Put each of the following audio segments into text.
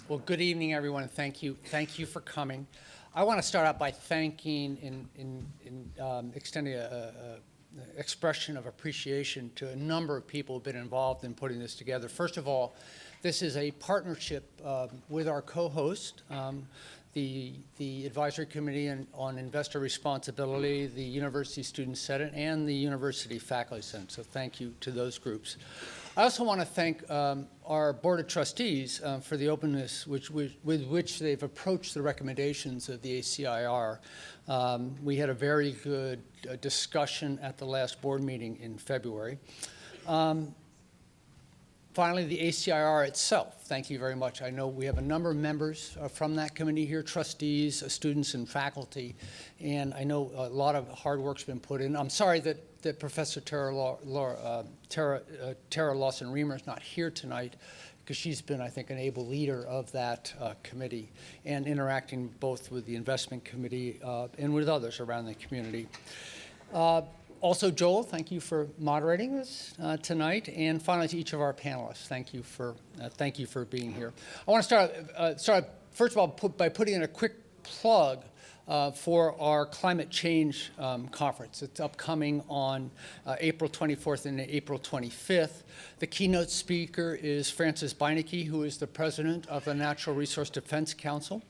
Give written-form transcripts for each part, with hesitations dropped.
Well, good evening, everyone, and thank you. Thank you for coming. I want to start out by thanking and extending an expression of appreciation to a number of people who have been involved in putting this together. First of all, this is a partnership with our co-host, the Advisory Committee on Investor Responsibility, the University Student Senate, and the University Faculty Senate. So thank you to those groups. I also want to thank our Board of Trustees for the openness with which they've approached the recommendations of the ACIR. We had a very good discussion at the last board meeting in February. Finally, the ACIR itself, thank you very much. I know we have a number of members from that committee here, trustees, students, and faculty, and I know a lot of hard work's been put in. I'm sorry that Professor Tara Lawson-Remer is not here tonight, because she's been, I think, an able leader of that committee and interacting both with the investment committee and with others around the community. Also, Joel, thank you for moderating this tonight, and finally to each of our panelists, thank you for being here. I want to start first of all by putting in a quick plug for our climate change conference. It's upcoming on April 24th and April 25th. The keynote speaker is Francis Beinecke, who is the president of the Natural Resource Defense Council.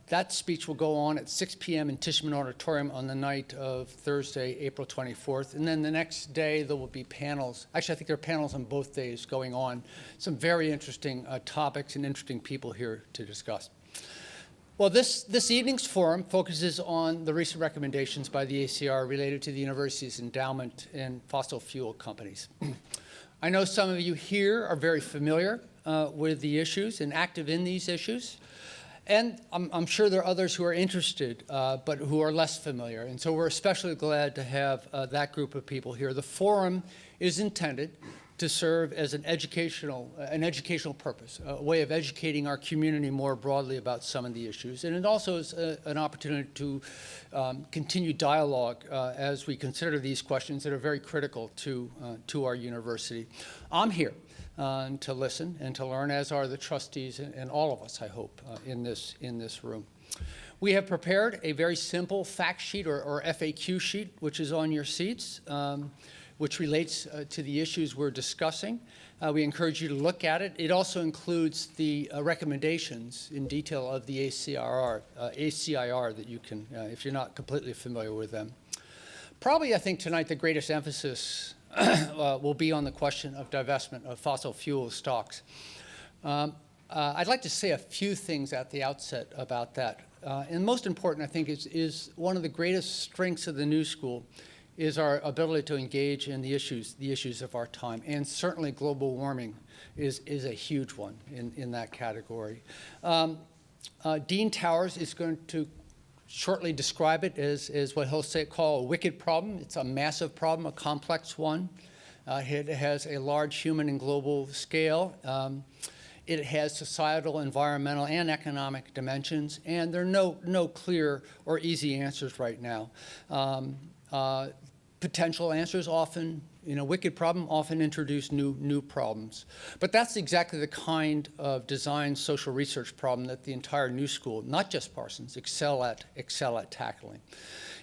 That speech will go on at 6 p.m. in Tishman Auditorium on the night of Thursday, April 24th. And then the next day, there will be panels. Actually, I think there are panels on both days going on. Some very interesting topics and interesting people here to discuss. Well, this evening's forum focuses on the recent recommendations by the ACR related to the university's endowment and fossil fuel companies. I know some of you here are very familiar with the issues and active in these issues. And I'm sure there are others who are interested, but who are less familiar. And so we're especially glad to have that group of people here. The forum is intended to serve as an educational purpose, a way of educating our community more broadly about some of the issues. And it also is an opportunity to continue dialogue as we consider these questions that are very critical to our university. I'm here to listen and to learn, as are the trustees and all of us, I hope, in this room. We have prepared a very simple fact sheet or FAQ sheet, which is on your seats, which relates to the issues we're discussing. We encourage you to look at it. It also includes the recommendations in detail of the ACIR that you can, if you're not completely familiar with them. Probably, I think, tonight the greatest emphasis will be on the question of divestment of fossil fuel stocks. I'd like to say a few things at the outset about that. And most important, I think, is one of the greatest strengths of the New School is our ability to engage in the issues of our time. And certainly global warming is a huge one in that category. Dean Towers is going to shortly describe it as what he'll call a wicked problem. It's a massive problem, a complex one. It has a large human and global scale. It has societal, environmental, and economic dimensions, and there are no clear or easy answers right now. Potential answers often, wicked problem often introduce new problems. But that's exactly the kind of design social research problem that the entire New School, not just Parsons, excel at tackling.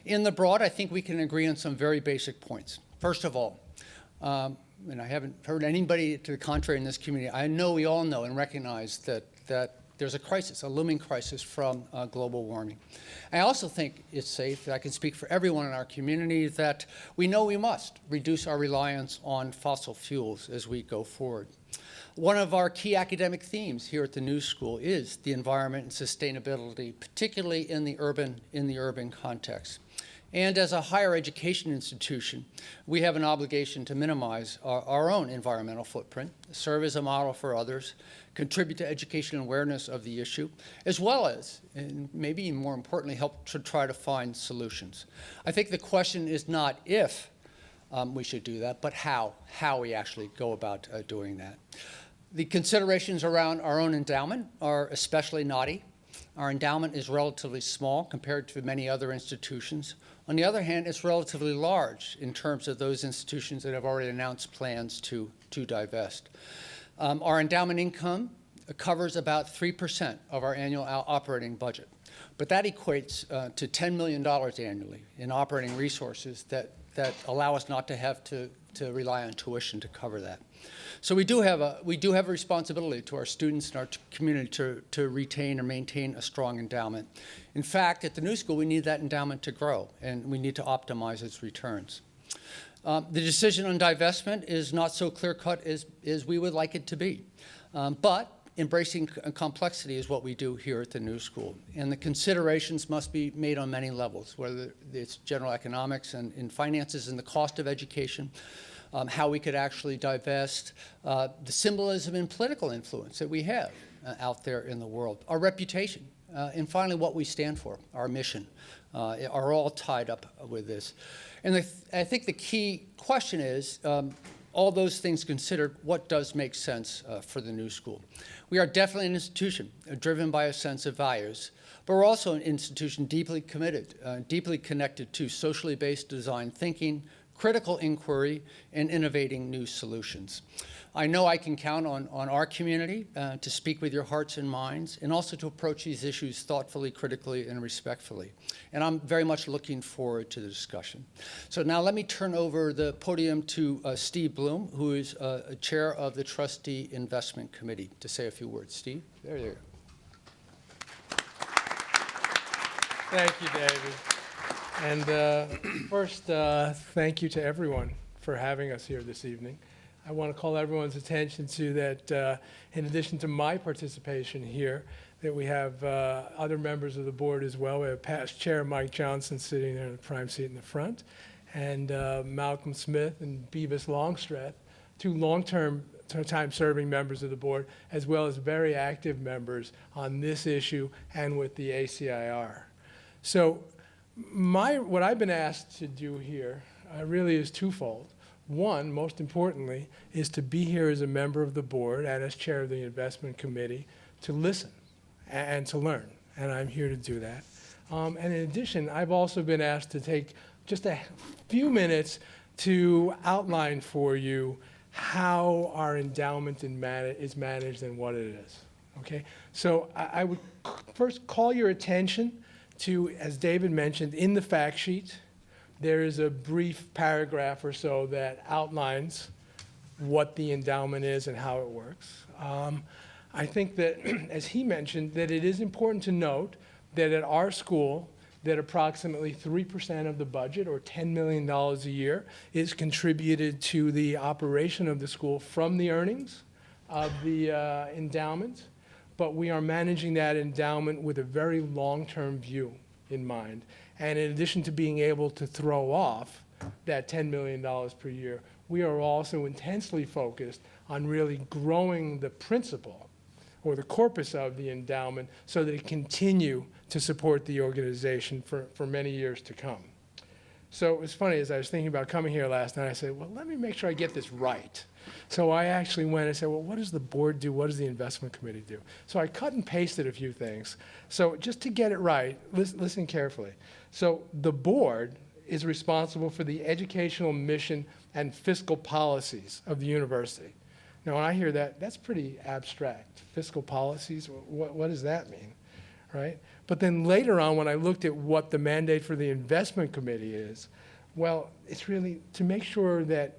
In the broad, I think we can agree on some very basic points. First of all, and I haven't heard anybody to the contrary in this community, I know we all know and recognize that there's a crisis, a looming crisis from global warming. I also think it's safe that I can speak for everyone in our community that we know we must reduce our reliance on fossil fuels as we go forward. One of our key academic themes here at the New School is the environment and sustainability, particularly in the urban context. And as a higher education institution, we have an obligation to minimize our own environmental footprint, serve as a model for others, contribute to education and awareness of the issue, as well as, and maybe even more importantly, help to try to find solutions. I think the question is not if we should do that, but how we actually go about doing that. The considerations around our own endowment are especially knotty. Our endowment is relatively small compared to many other institutions. On the other hand, it's relatively large in terms of those institutions that have already announced plans to divest. Our endowment income covers about 3% of our annual operating budget. But that equates to $10 million annually in operating resources that allow us not to have to rely on tuition to cover that. So we do have a responsibility to our students and our community to retain or maintain a strong endowment. In fact, at the new school, we need that endowment to grow, and we need to optimize its returns. The decision on divestment is not so clear-cut as we would like it to be. But embracing complexity is what we do here at the new school. And the considerations must be made on many levels, whether it's general economics and finances and the cost of education, how we could actually divest, the symbolism and political influence that we have out there in the world, our reputation, and finally what we stand for, our mission, are all tied up with this. And I think the key question is, all those things considered, what does make sense for the new school? We are definitely an institution driven by a sense of values, but we're also an institution deeply committed, deeply connected to socially based design thinking, critical inquiry, and innovating new solutions. I know I can count on our community to speak with your hearts and minds, and also to approach these issues thoughtfully, critically, and respectfully. And I'm very much looking forward to the discussion. So now let me turn over the podium to Steve Bloom, who is a chair of the Trustee Investment Committee, to say a few words. Steve, there you go. Thank you, David. And first, thank you to everyone for having us here this evening. I want to call everyone's attention to that, in addition to my participation here, that we have other members of the board as well. We have past Chair Mike Johnson sitting there in the prime seat in the front, and Malcolm Smith and Beavis Longstreth, two long-term time-serving members of the board, as well as very active members on this issue and with the ACIR. So what I've been asked to do here really is twofold. One, most importantly, is to be here as a member of the board and as chair of the investment committee to listen and to learn, and I'm here to do that. And in addition, I've also been asked to take just a few minutes to outline for you how our endowment is managed and what it is, okay? So I would first call your attention to, as David mentioned, in the fact sheet, there is a brief paragraph or so that outlines what the endowment is and how it works. I think that, as he mentioned, that it is important to note that at our school, that approximately 3% of the budget, or $10 million a year, is contributed to the operation of the school from the earnings of the endowment. But we are managing that endowment with a very long-term view in mind. And in addition to being able to throw off that $10 million per year, we are also intensely focused on really growing the principle or the corpus of the endowment so that it continue to support the organization for many years to come. So it was funny, as I was thinking about coming here last night, I said, well, let me make sure I get this right. So I actually went and said, well, what does the board do? What does the investment committee do? So I cut and pasted a few things. So just to get it right, listen carefully. So the board is responsible for the educational mission and fiscal policies of the university. Now, when I hear that, that's pretty abstract. Fiscal policies, what does that mean, right? But then later on, when I looked at what the mandate for the investment committee is, well, it's really to make sure that,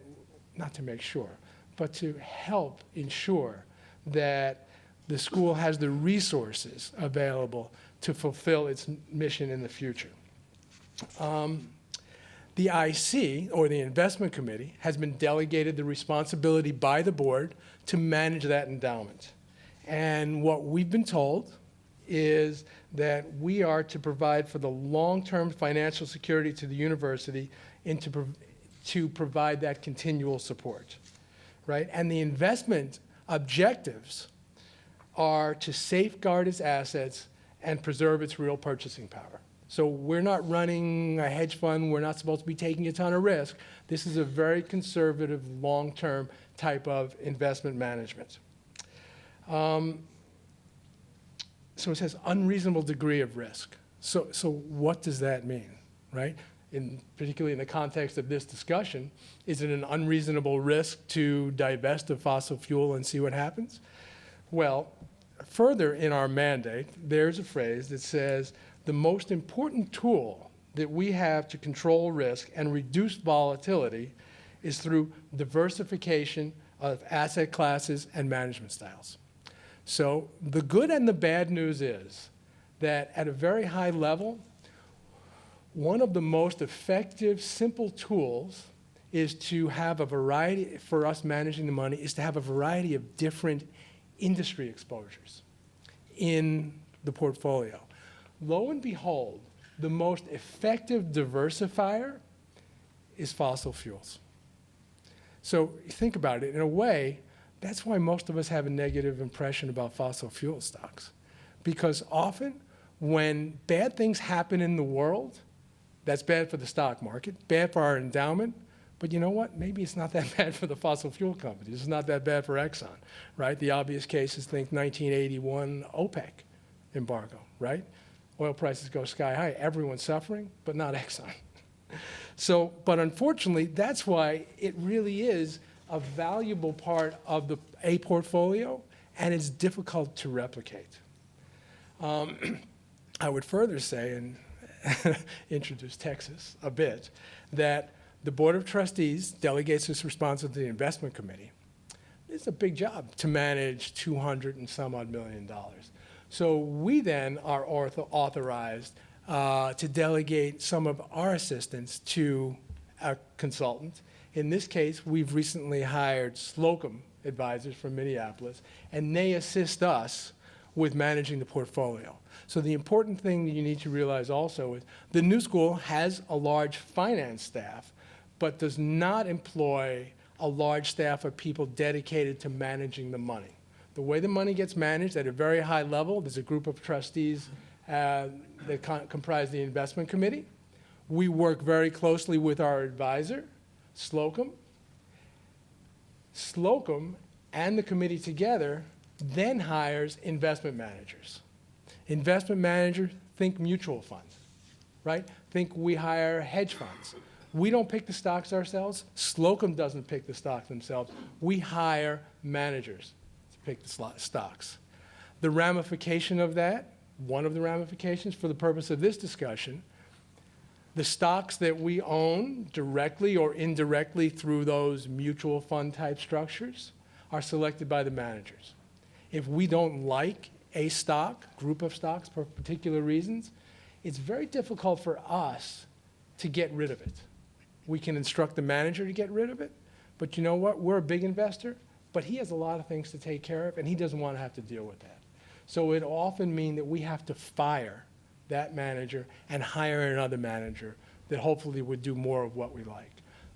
not to make sure, but to help ensure that the school has the resources available to fulfill its mission in the future. The IC, or the investment committee, has been delegated the responsibility by the board to manage that endowment. And what we've been told is that we are to provide for the long-term financial security to the university and to provide that continual support, right? And the investment objectives are to safeguard its assets and preserve its real purchasing power. So we're not running a hedge fund. We're not supposed to be taking a ton of risk. This is a very conservative, long-term type of investment management. So it says unreasonable degree of risk. So what does that mean, right? Particularly in the context of this discussion, is it an unreasonable risk to divest of fossil fuel and see what happens? Well, further in our mandate, there's a phrase that says, the most important tool that we have to control risk and reduce volatility is through diversification of asset classes and management styles. So the good and the bad news is that at a very high level, one of the most effective, simple tools is to have a variety, for us managing the money, is to have a variety of different industry exposures in the portfolio. Lo and behold, the most effective diversifier is fossil fuels. So think about it. In a way, that's why most of us have a negative impression about fossil fuel stocks. Because often, when bad things happen in the world, that's bad for the stock market, bad for our endowment, but you know what? Maybe it's not that bad for the fossil fuel companies. It's not that bad for Exxon, right? The obvious case is, think 1981 OPEC embargo, right? Oil prices go sky high. Everyone's suffering, but not Exxon. So, but unfortunately, that's why it really is a valuable part of a portfolio, and it's difficult to replicate. I would further say, and introduce Texas a bit, that the Board of Trustees delegates this responsibility to the investment committee. It's a big job to manage $200 and some odd million. So we then are authorized to delegate some of our assistance to a consultant. In this case, we've recently hired Slocum advisors from Minneapolis, and they assist us with managing the portfolio. So the important thing that you need to realize also is the New School has a large finance staff, but does not employ a large staff of people dedicated to managing the money. The way the money gets managed at a very high level, there's a group of trustees that comprise the investment committee. We work very closely with our advisor, Slocum. Slocum and the committee together then hires investment managers. Investment manager, think mutual funds, right? Think we hire hedge funds. We don't pick the stocks ourselves. Slocum doesn't pick the stocks themselves. We hire managers to pick the stocks. The ramification of that, one of the ramifications for the purpose of this discussion, the stocks that we own directly or indirectly through those mutual fund type structures are selected by the managers. If we don't like a stock, group of stocks for particular reasons, it's very difficult for us to get rid of it. We can instruct the manager to get rid of it, but you know what? We're a big investor, but he has a lot of things to take care of, and he doesn't want to have to deal with that. So it often means that we have to fire that manager and hire another manager that hopefully would do more of what we like.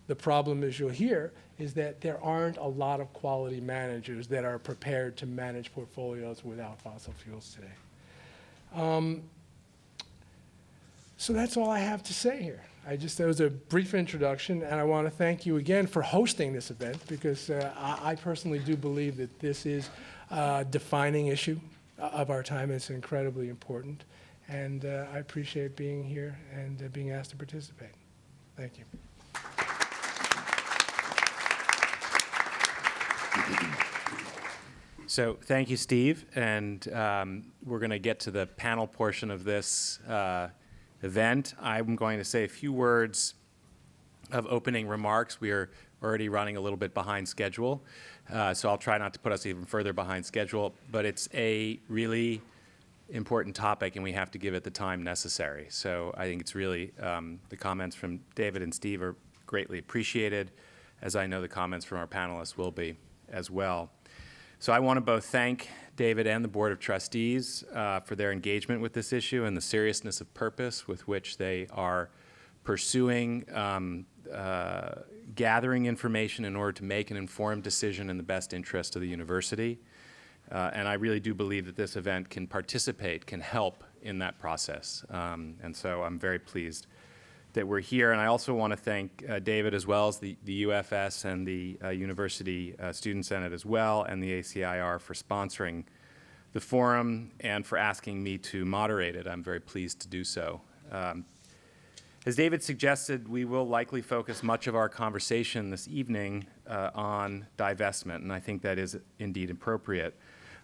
The problem, as you'll hear, is that there aren't a lot of quality managers that are prepared to manage portfolios without fossil fuels today. So that's all I have to say here. That was a brief introduction, and I want to thank you again for hosting this event, because I personally do believe that this is a defining issue of our time. It's incredibly important, and I appreciate being here and being asked to participate. Thank you. So thank you, Steve, and we're going to get to the panel portion of this event. I'm going to say a few words of opening remarks. We are already running a little bit behind schedule, so I'll try not to put us even further behind schedule, but it's a really important topic, and we have to give it the time necessary. So I think it's really, the comments from David and Steve are greatly appreciated, as I know the comments from our panelists will be as well. So I want to both thank David and the Board of Trustees for their engagement with this issue and the seriousness of purpose with which they are pursuing gathering information in order to make an informed decision in the best interest of the university. And I really do believe that this event can help in that process. And so I'm very pleased that we're here. And I also want to thank David, as well as the UFS and the University Student Senate as well, and the ACIR for sponsoring the forum and for asking me to moderate it. I'm very pleased to do so. As David suggested, we will likely focus much of our conversation this evening on divestment, and I think that is indeed appropriate.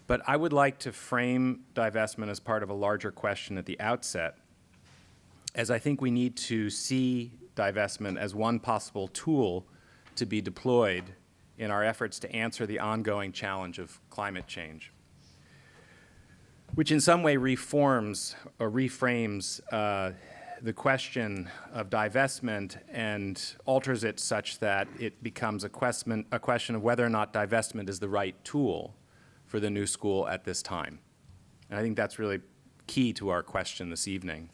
But I would like to frame divestment as part of a larger question at the outset, as I think we need to see divestment as one possible tool to be deployed in our efforts to answer the ongoing challenge of climate change, which in some way reforms or reframes the question of divestment and alters it such that it becomes a question of whether or not divestment is the right tool for the new school at this time. And I think that's really key to our question this evening.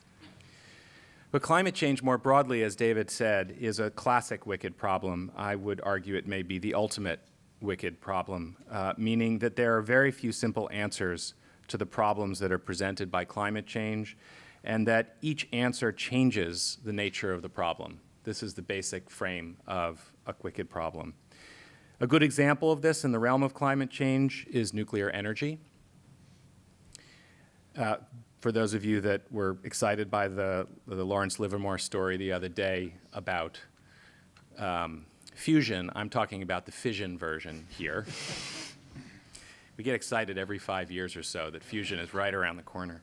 But climate change more broadly, as David said, is a classic wicked problem. I would argue it may be the ultimate wicked problem, meaning that there are very few simple answers to the problems that are presented by climate change, and that each answer changes the nature of the problem. This is the basic frame of a wicked problem. A good example of this in the realm of climate change is nuclear energy. For those of you that were excited by the Lawrence Livermore story the other day about fusion, I'm talking about the fission version here. We get excited every 5 years or so that fusion is right around the corner.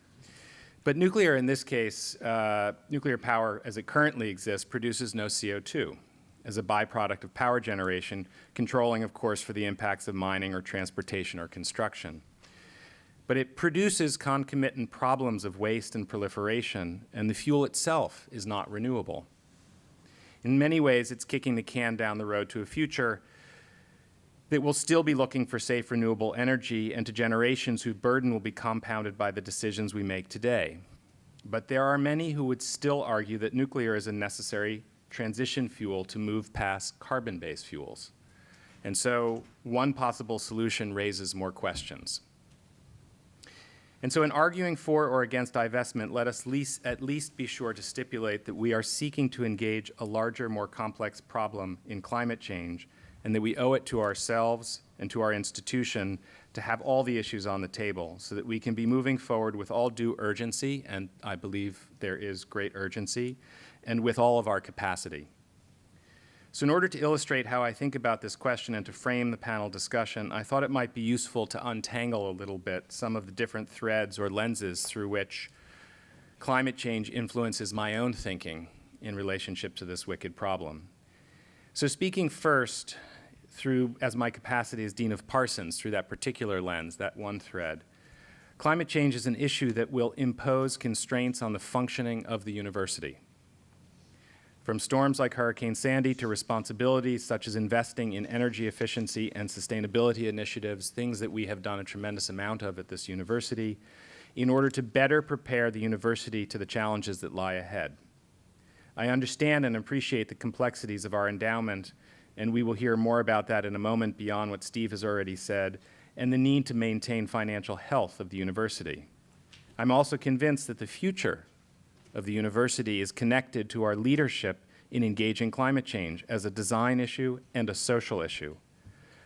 But nuclear, in this case, nuclear power as it currently exists, produces no CO2 as a byproduct of power generation, controlling, of course, for the impacts of mining or transportation or construction. But it produces concomitant problems of waste and proliferation, and the fuel itself is not renewable. In many ways, it's kicking the can down the road to a future that will still be looking for safe, renewable energy and to generations whose burden will be compounded by the decisions we make today. But there are many who would still argue that nuclear is a necessary transition fuel to move past carbon-based fuels. And so one possible solution raises more questions. And so in arguing for or against divestment, let us at least be sure to stipulate that we are seeking to engage a larger, more complex problem in climate change, and that we owe it to ourselves and to our institution to have all the issues on the table so that we can be moving forward with all due urgency, and I believe there is great urgency, and with all of our capacity. So in order to illustrate how I think about this question and to frame the panel discussion, I thought it might be useful to untangle a little bit some of the different threads or lenses through which climate change influences my own thinking in relationship to this wicked problem. So speaking first through, as my capacity as Dean of Parsons, through that particular lens, that one thread, climate change is an issue that will impose constraints on the functioning of the university. From storms like Hurricane Sandy to responsibilities such as investing in energy efficiency and sustainability initiatives, things that we have done a tremendous amount of at this university, in order to better prepare the university to the challenges that lie ahead. I understand and appreciate the complexities of our endowment, and we will hear more about that in a moment beyond what Steve has already said, and the need to maintain financial health of the university. I'm also convinced that the future of the university is connected to our leadership in engaging climate change as a design issue and a social issue.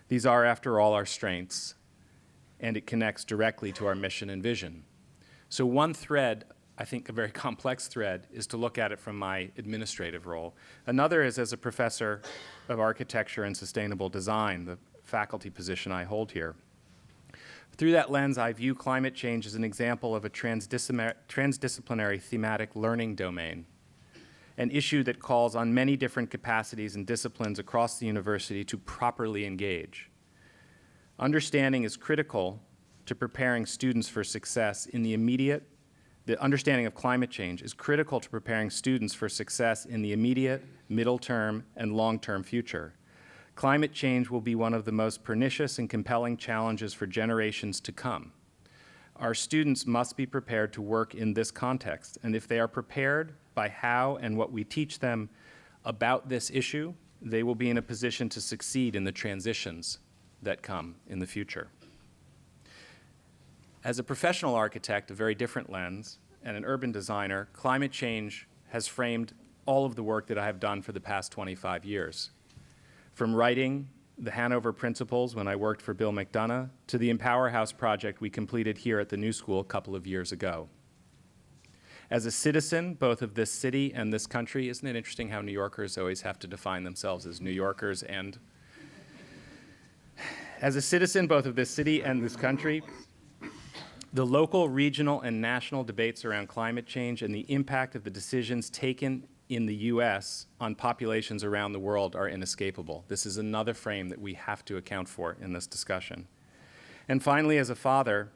These are, after all, our strengths, and it connects directly to our mission and vision. So one thread, I think a very complex thread, is to look at it from my administrative role. Another is as a professor of architecture and sustainable design, the faculty position I hold here. Through that lens, I view climate change as an example of a transdisciplinary thematic learning domain, an issue that calls on many different capacities and disciplines across the university to properly engage. Understanding is critical to preparing students for success in the immediate. The understanding of climate change is critical to preparing students for success in the immediate, middle term, and long-term future. Climate change will be one of the most pernicious and compelling challenges for generations to come. Our students must be prepared to work in this context, and if they are prepared by how and what we teach them about this issue, they will be in a position to succeed in the transitions that come in the future. As a professional architect, a very different lens, and an urban designer, climate change has framed all of the work that I have done for the past 25 years. From writing the Hanover Principles when I worked for Bill McDonough to the Empower House project we completed here at the New School a couple of years ago. As a citizen, both of this city and this country, isn't it interesting how New Yorkers always have to define themselves as New Yorkers? And as a citizen, both of this city and this country, The local, regional, and national debates around climate change and the impact of the decisions taken in the U.S. on populations around the world are inescapable. This is another frame that we have to account for in this discussion. And finally, as a father,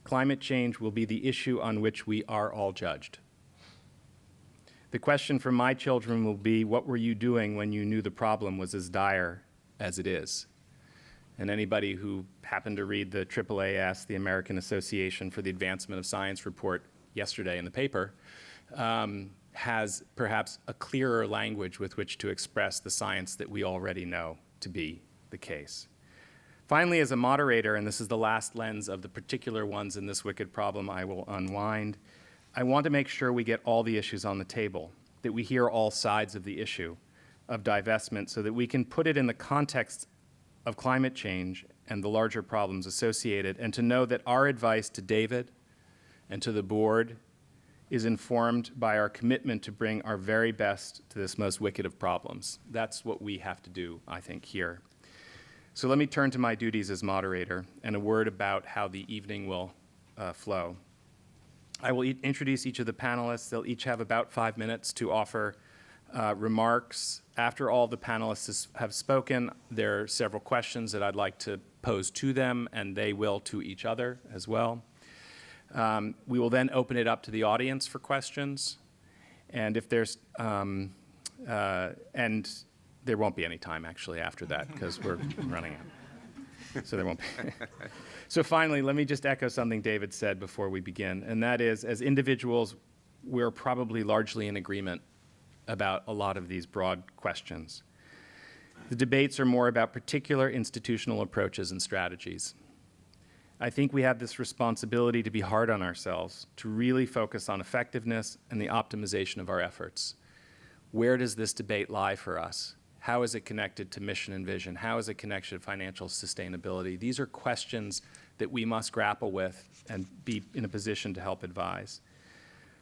climate change will be the issue on which we are all judged. The question for my children will be, what were you doing when you knew the problem was as dire as it is? And anybody who happened to read the AAAS, the American Association for the Advancement of Science report yesterday in the paper, has perhaps a clearer language with which to express the science that we already know to be the case. Finally, as a moderator, and this is the last lens of the particular ones in this wicked problem I will unwind, I want to make sure we get all the issues on the table, that we hear all sides of the issue of divestment so that we can put it in the context of climate change and the larger problems associated, and to know that our advice to David and to the board is informed by our commitment to bring our very best to this most wicked of problems. That's what we have to do, I think, here. So let me turn to my duties as moderator and a word about how the evening will flow. I will introduce each of the panelists. They'll each have about 5 minutes to offer remarks. After all the panelists have spoken, there are several questions that I'd like to pose to them, and they will to each other as well. We will then open it up to the audience for questions, and if there's and there won't be any time actually after that because we're running out. So there won't be. So finally, let me just echo something David said before we begin, and that is, as individuals, we're probably largely in agreement about a lot of these broad questions. The debates are more about particular institutional approaches and strategies. I think we have this responsibility to be hard on ourselves, to really focus on effectiveness and the optimization of our efforts. Where does this debate lie for us? How is it connected to mission and vision? How is it connected to financial sustainability? These are questions that we must grapple with and be in a position to help advise.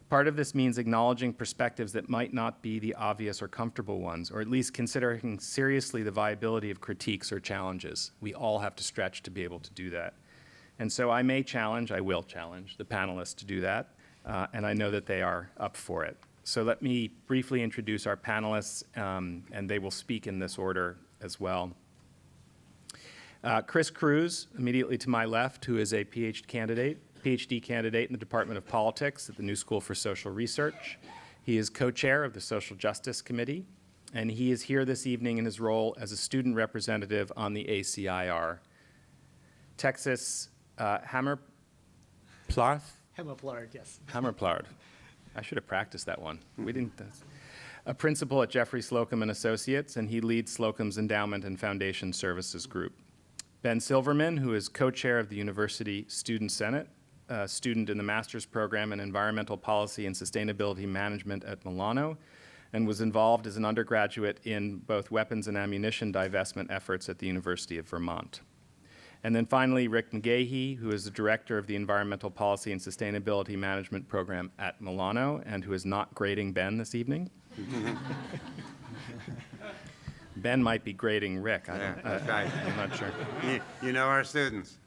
Part of this means acknowledging perspectives that might not be the obvious or comfortable ones, or at least considering seriously the viability of critiques or challenges. We all have to stretch to be able to do that. And so I will challenge the panelists to do that, and I know that they are up for it. So let me briefly introduce our panelists, and they will speak in this order as well. Chris Cruz, immediately to my left, who is a PhD candidate in the Department of Politics at the New School for Social Research. He is co-chair of the Social Justice Committee, and he is here this evening in his role as a student representative on the ACIR. Texas Hammerplarth? Hammerplarth, yes. Hammerplarth. I should have practiced that one. We didn't. A principal at Jeffrey Slocum and Associates, and he leads Slocum's Endowment and Foundation Services Group. Ben Silverman, who is co-chair of the University Student Senate, a student in the master's program in environmental policy and sustainability management at Milano, and was involved as an undergraduate in both weapons and ammunition divestment efforts at the University of Vermont. And then finally, Rick McGahey, who is the director of the Environmental Policy and Sustainability Management Program at Milano, and who is not grading Ben this evening. Ben might be grading Rick. That's right. I'm not sure. You know our students.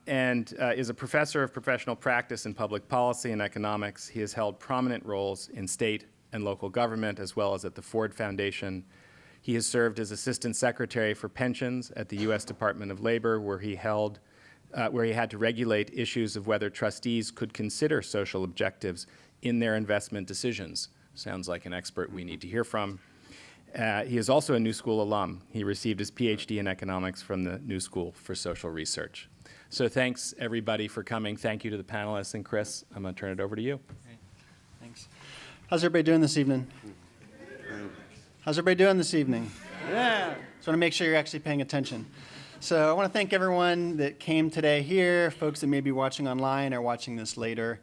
And is a professor of professional practice in public policy and economics. He has held prominent roles in state and local government, as well as at the Ford Foundation. He has served as Assistant Secretary for Pensions at the U.S. Department of Labor, where he had to regulate issues of whether trustees could consider social objectives in their investment decisions. Sounds like an expert we need to hear from. He is also a New School alum. He received his PhD in economics from the New School for Social Research. So thanks, everybody, for coming. Thank you to the panelists. And Chris, I'm going to turn it over to you. Okay. Thanks. How's everybody doing this evening? How's everybody doing this evening? Yeah. Just want to make sure you're actually paying attention. So I want to thank everyone that came today here, folks that may be watching online or watching this later.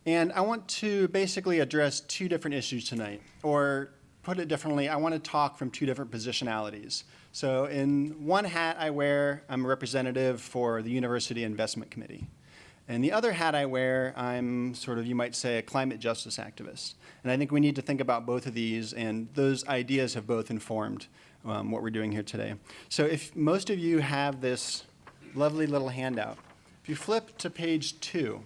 And I want to basically address two different issues tonight. Or put it differently, I want to talk from two different positionalities. So in one hat I wear, I'm a representative for the University Investment Committee. And the other hat I wear, I'm sort of, you might say, a climate justice activist. And I think we need to think about both of these, and those ideas have both informed what we're doing here today. So if most of you have this lovely little handout, If you flip to page 2,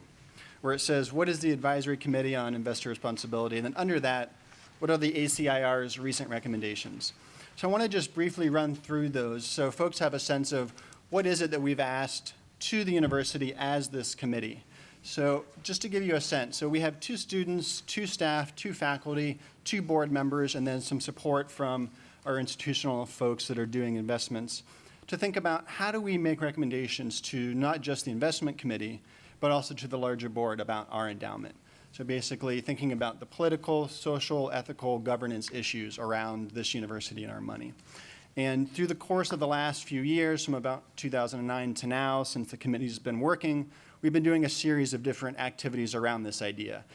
where it says, what is the Advisory Committee on Investor Responsibility? And then under that, what are the ACIR's recent recommendations? So I want to just briefly run through those so folks have a sense of what is it that we've asked to the university as this committee. So just to give you a sense, so we have 2 students, 2 staff, 2 faculty, 2 board members, and then some support from our institutional folks that are doing investments to think about how do we make recommendations to not just the investment committee, but also to the larger board about our endowment. So basically thinking about the political, social, ethical, governance issues around this university and our money. And through the course of the last few years, from about 2009 to now, since the committee's been working, we've been doing a series of different activities around this idea.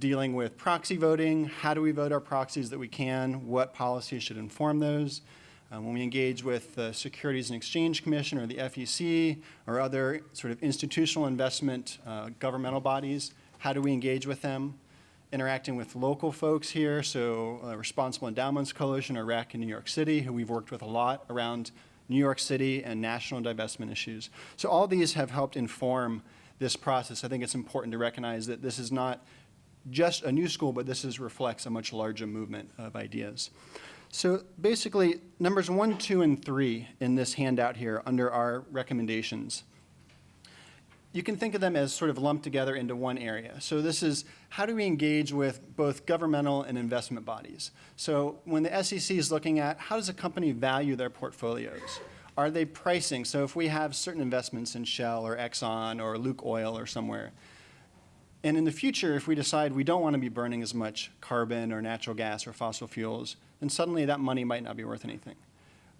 Dealing with proxy voting, how do we vote our proxies that we can, what policies should inform those. When we engage with the Securities and Exchange Commission or the FEC or other sort of institutional investment governmental bodies, how do we engage with them? Interacting with local folks here, so Responsible Endowments Coalition or REC in New York City, who we've worked with a lot around New York City and national divestment issues. So all these have helped inform this process. I think it's important to recognize that this is not just a new school, but this reflects a much larger movement of ideas. So basically, numbers 1, 2, and 3 in this handout here under our recommendations, you can think of them as sort of lumped together into one area. So this is how do we engage with both governmental and investment bodies? So when the SEC is looking at how does a company value their portfolios? Are they pricing? So if we have certain investments in Shell or Exxon or Luke Oil or somewhere, and in the future, if we decide we don't want to be burning as much carbon or natural gas or fossil fuels, then suddenly that money might not be worth anything.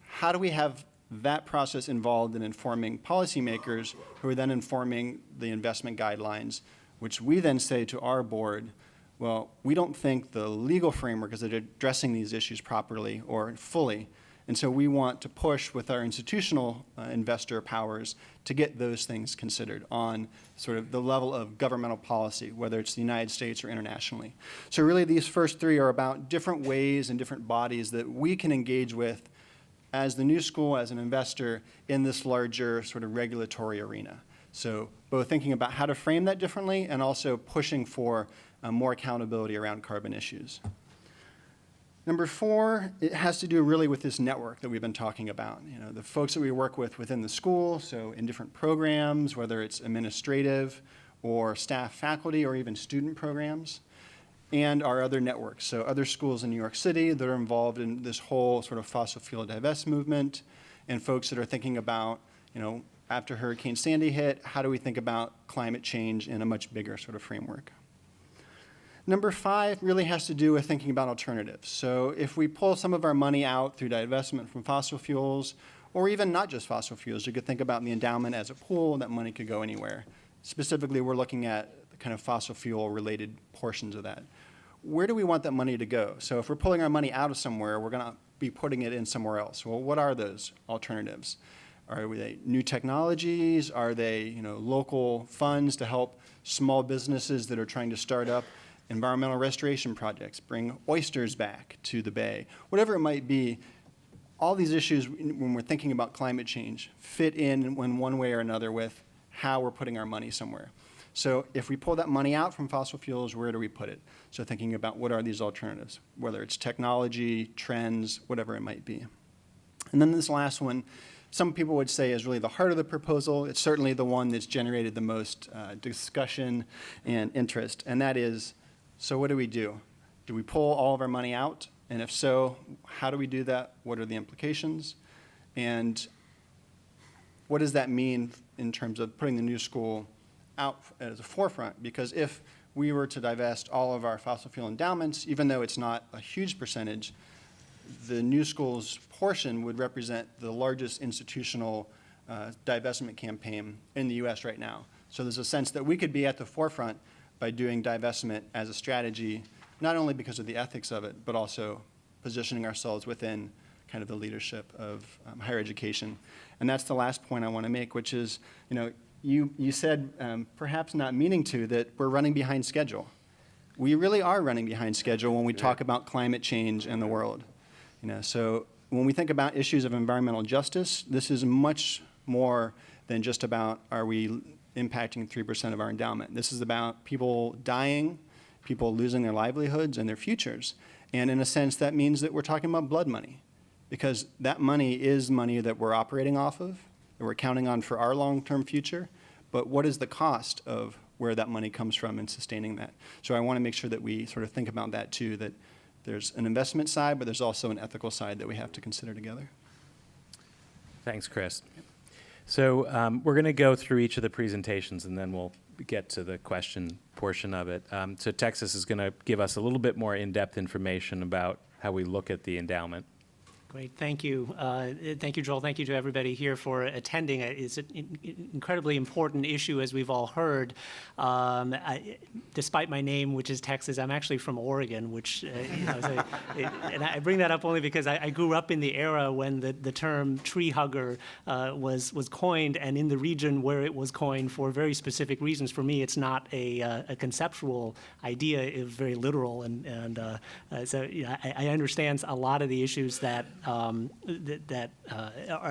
How do we have that process involved in informing policymakers who are then informing the investment guidelines, which we then say to our board, well, we don't think the legal framework is addressing these issues properly or fully, and so we want to push with our institutional investor powers to get those things considered on sort of the level of governmental policy, whether it's the United States or internationally. So really these first 3 are about different ways and different bodies that we can engage with as the new school, as an investor in this larger sort of regulatory arena. So both thinking about how to frame that differently and also pushing for more accountability around carbon issues. Number 4, it has to do really with this network that we've been talking about. You know, the folks that we work with within the school, so in different programs, whether it's administrative or staff faculty or even student programs, and our other networks. So other schools in New York City that are involved in this whole sort of fossil fuel divest movement, and folks that are thinking about, you know, after Hurricane Sandy hit, how do we think about climate change in a much bigger sort of framework? Number 5 really has to do with thinking about alternatives. So if we pull some of our money out through divestment from fossil fuels, or even not just fossil fuels, you could think about the endowment as a pool, that money could go anywhere. Specifically, we're looking at the kind of fossil fuel related portions of that. Where do we want that money to go? So if we're pulling our money out of somewhere, we're gonna be putting it in somewhere else. Well, what are those alternatives? Are they new technologies? Are they, you know, local funds to help small businesses that are trying to start up environmental restoration projects, bring oysters back to the bay, whatever it might be? All these issues, when we're thinking about climate change, fit in one way or another with how we're putting our money somewhere. So if we pull that money out from fossil fuels, where do we put it? So thinking about what are these alternatives, whether it's technology, trends, whatever it might be. And then this last one, some people would say is really the heart of the proposal. It's certainly the one that's generated the most discussion and interest, and that is, so what do we do? Do we pull all of our money out? And if so, how do we do that? What are the implications? And what does that mean in terms of putting the new school out as a forefront? Because if we were to divest all of our fossil fuel endowments, even though it's not a huge percentage, the new school's portion would represent the largest institutional divestment campaign in the US right now. So there's a sense that we could be at the forefront by doing divestment as a strategy, not only because of the ethics of it, but also positioning ourselves within kind of the leadership of higher education. And that's the last point I want to make, which is, you know, you said, perhaps not meaning to, that we're running behind schedule. We really are running behind schedule when we talk about climate change in the world. You know, so when we think about issues of environmental justice, this is much more than just about are we impacting 3% of our endowment. This is about people dying, people losing their livelihoods and their futures. And in a sense, that means that we're talking about blood money, because that money is money that we're operating off of, that we're counting on for our long-term future. But what is the cost of where that money comes from and sustaining that? So I want to make sure that we sort of think about that too, that there's an investment side, but there's also an ethical side that we have to consider together. Thanks, Chris. So we're going to go through each of the presentations, and then we'll get to the question portion of it. So Texas is going to give us a little bit more in-depth information about how we look at the endowment. Great, thank you. Thank you, Joel. Thank you to everybody here for attending. It's an incredibly important issue, as we've all heard. Despite my name, which is Texas, I'm actually from Oregon, which, and I bring that up only because I grew up in the era when the term tree hugger was coined, and in the region where it was coined for very specific reasons. For me, it's not a conceptual idea, it's very literal, so I understand a lot of the issues that a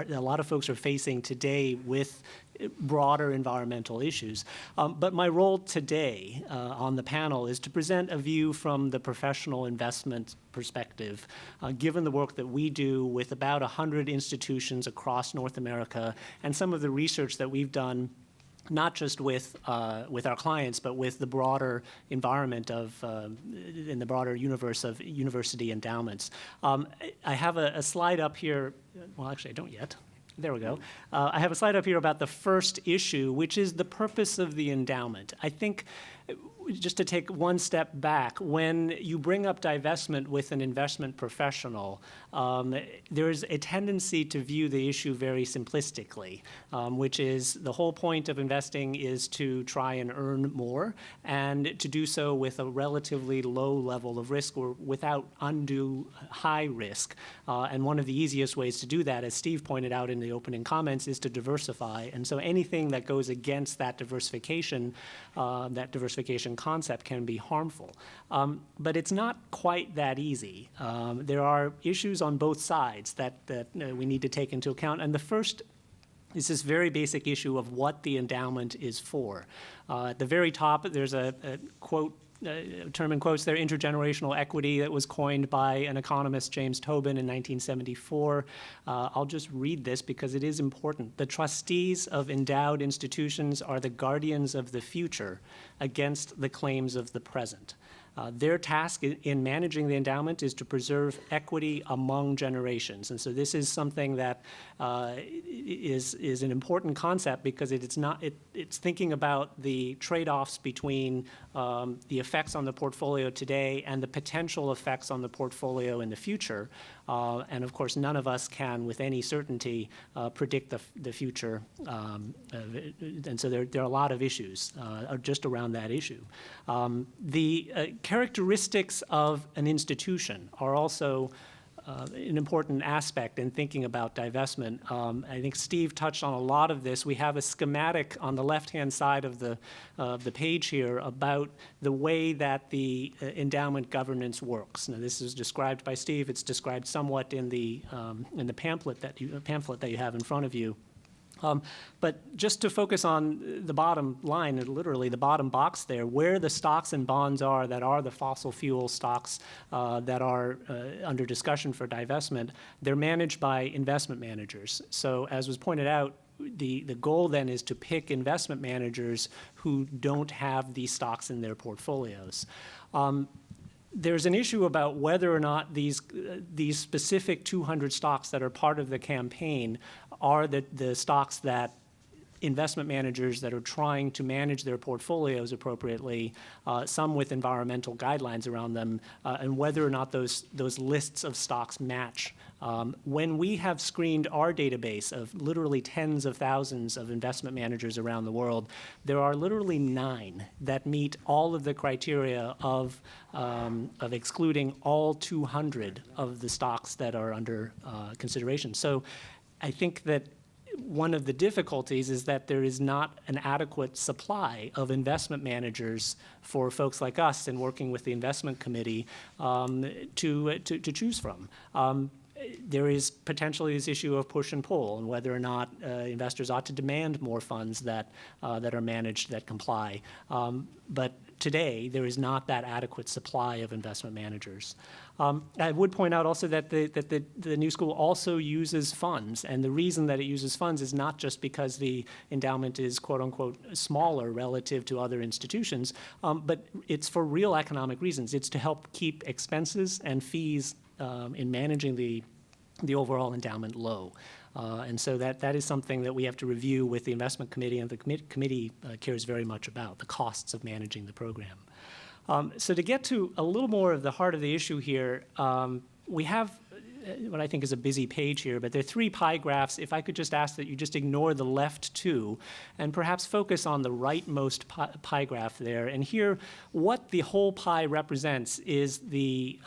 lot of folks are facing today with broader environmental issues. But my role today on the panel is to present a view from the professional investment perspective, given the work that we do with about 100 institutions across North America and some of the research that we've done not just with our clients, but with the broader environment of, in the broader universe of university endowments. I have a slide up here. Well, actually, I don't yet. There we go. I have a slide up here about the first issue, which is the purpose of the endowment. I think, just to take one step back, when you bring up divestment with an investment professional, there's a tendency to view the issue very simplistically, which is the whole point of investing is to try and earn more, and to do so with a relatively low level of risk or without undue high risk. And one of the easiest ways to do that, as Steve pointed out in the opening comments, is to diversify. And so anything that goes against that diversification concept can be harmful. But it's not quite that easy. There are issues on both sides that we need to take into account. And the first is this very basic issue of what the endowment is for. At the very top, there's a quote, term in quotes there, intergenerational equity, that was coined by an economist, James Tobin, in 1974. I'll just read this because it is important. The trustees of endowed institutions are the guardians of the future against the claims of the present. Their task in managing the endowment is to preserve equity among generations. And so this is something that is an important concept because it's thinking about the trade-offs between the effects on the portfolio today and the potential effects on the portfolio in the future. And of course, none of us can, with any certainty, predict the future. And so there are a lot of issues just around that issue. The characteristics of an institution are also an important aspect in thinking about divestment. I think Steve touched on a lot of this. We have a schematic on the left-hand side of the page here about the way that the endowment governance works. Now, this is described by Steve. It's described somewhat in the pamphlet that you have in front of you. But just to focus on the bottom line, literally the bottom box there, where the stocks and bonds are that are the fossil fuel stocks that are under discussion for divestment, they're managed by investment managers. So as was pointed out, the goal then is to pick investment managers who don't have these stocks in their portfolios. There's an issue about whether or not these specific 200 stocks that are part of the campaign are the stocks that investment managers that are trying to manage their portfolios appropriately, some with environmental guidelines around them, and whether or not those lists of stocks match. When we have screened our database of literally tens of thousands of investment managers around the world, there are literally 9 that meet all of the criteria of excluding all 200 of the stocks that are under consideration. So I think that one of the difficulties is that there is not an adequate supply of investment managers for folks like us in working with the investment committee to choose from. there is potentially this issue of push and pull, and whether or not investors ought to demand more funds that are managed that comply. But today, there is not that adequate supply of investment managers. I would point out also that the new school also uses funds, and the reason that it uses funds is not just because the endowment is quote unquote smaller relative to other institutions, but it's for real economic reasons. It's to help keep expenses and fees in managing the overall endowment low. And so that is something that we have to review with the investment committee, and the committee cares very much about the costs of managing the program. So to get to a little more of the heart of the issue here, we have what I think is a busy page here, but there are 3 pie graphs. If I could just ask that you just ignore the left 2 and perhaps focus on the rightmost pie graph there. And here, what the whole pie represents is the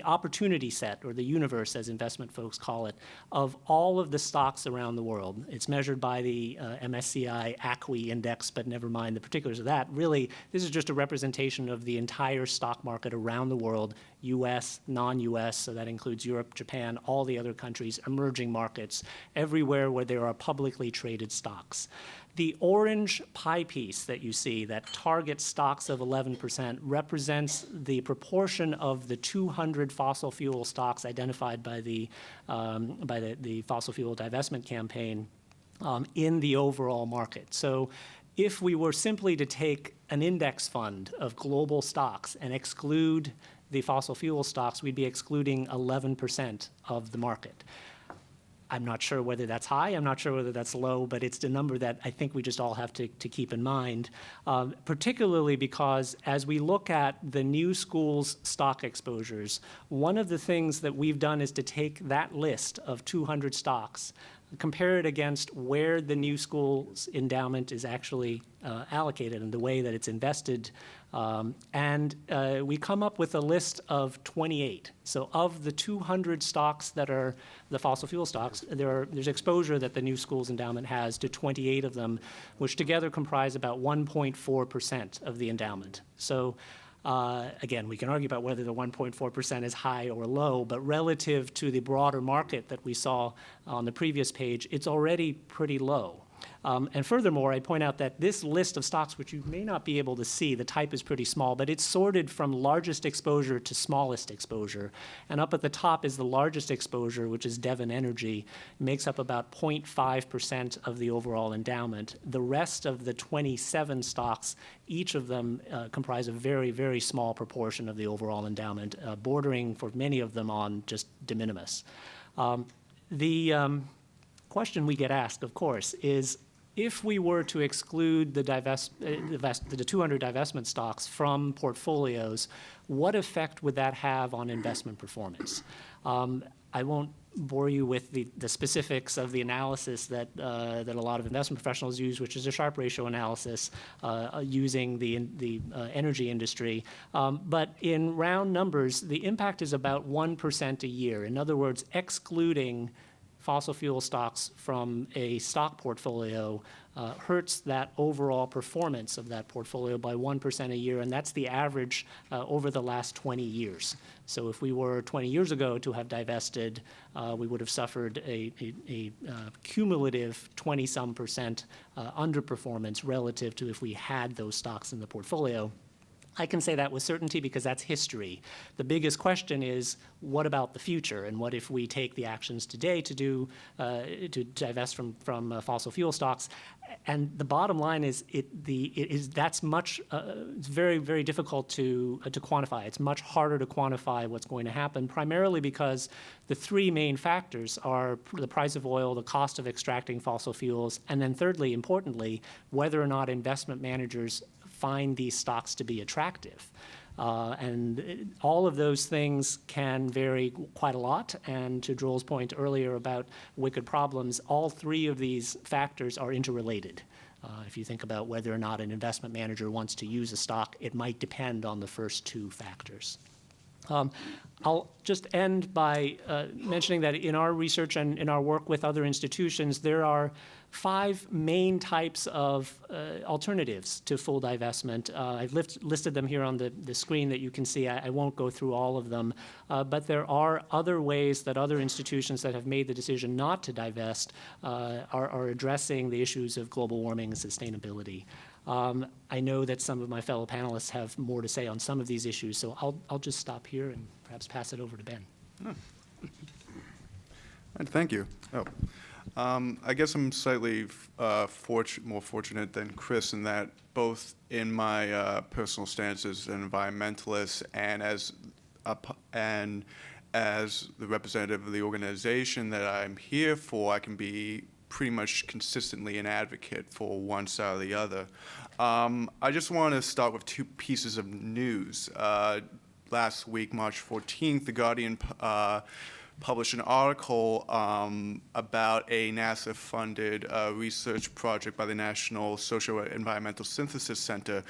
opportunity set, or the universe, as investment folks call it, of all of the stocks around the world. It's measured by the MSCI ACWI index, but never mind the particulars of that. Really, this is just a representation of the entire stock market around the world, U.S., non-U.S., so that includes Europe, Japan, all the other countries, emerging markets, everywhere where there are publicly traded stocks. The orange pie piece that you see that targets stocks of 11% represents the proportion of the 200 fossil fuel stocks identified by the fossil fuel divestment campaign in the overall market. So if we were simply to take an index fund of global stocks and exclude the fossil fuel stocks, we'd be excluding 11% of the market. I'm not sure whether that's high, I'm not sure whether that's low, but it's the number that I think we just all have to keep in mind, particularly because as we look at the new school's stock exposures, one of the things that we've done is to take that list of 200 stocks, compare it against where the new school's endowment is actually allocated and the way that it's invested. And we come up with a list of 28. So of the 200 stocks that are the fossil fuel stocks, there's exposure that the new school's endowment has to 28 of them, which together comprise about 1.4% of the endowment. So again, we can argue about whether the 1.4% is high or low, but relative to the broader market that we saw on the previous page, it's already pretty low. And furthermore, I point out that this list of stocks, which you may not be able to see, the type is pretty small, but it's sorted from largest exposure to smallest exposure. And up at the top is the largest exposure, which is Devon Energy. It makes up about 0.5% of the overall endowment. The rest of the 27 stocks, each of them comprise a very, very small proportion of the overall endowment, bordering for many of them on just de minimis. The question we get asked, of course, is if we were to exclude the 200 divestment stocks from portfolios, what effect would that have on investment performance? I won't bore you with the specifics of the analysis that a lot of investment professionals use, which is a Sharpe ratio analysis using the energy industry. But in round numbers, the impact is about 1% a year. In other words, excluding fossil fuel stocks from a stock portfolio hurts that overall performance of that portfolio by 1% a year, and that's the average over the last 20 years. So if we were 20 years ago to have divested, we would have suffered a cumulative 20-some% underperformance relative to if we had those stocks in the portfolio. I can say that with certainty because that's history. The biggest question is, what about the future? And what if we take the actions today to divest from fossil fuel stocks? And the bottom line is, that's much it's very, very difficult to quantify. It's much harder to quantify what's going to happen, primarily because the 3 main factors are the price of oil, the cost of extracting fossil fuels, and then thirdly, importantly, whether or not investment managers find these stocks to be attractive. And all of those things can vary quite a lot. And to Joel's point earlier about wicked problems, all 3 of these factors are interrelated. If you think about whether or not an investment manager wants to use a stock, it might depend on the first 2 factors. I'll just end by mentioning that in our research and in our work with other institutions, there are 5 main types of alternatives to full divestment. I've listed them here on the screen that you can see. I won't go through all of them, but there are other ways that other institutions that have made the decision not to divest are addressing the issues of global warming and sustainability. I know that some of my fellow panelists have more to say on some of these issues, so I'll just stop here and perhaps pass it over to Ben. And thank you. I guess I'm slightly more fortunate than Chris in that both in my personal stance as an environmentalist and as the representative of the organization that I'm here for, I can be pretty much consistently an advocate for one side or the other. I just want to start with 2 pieces of news. Last week, March 14th, The Guardian published an article about a NASA-funded research project by the National Socio-Environmental Synthesis Center,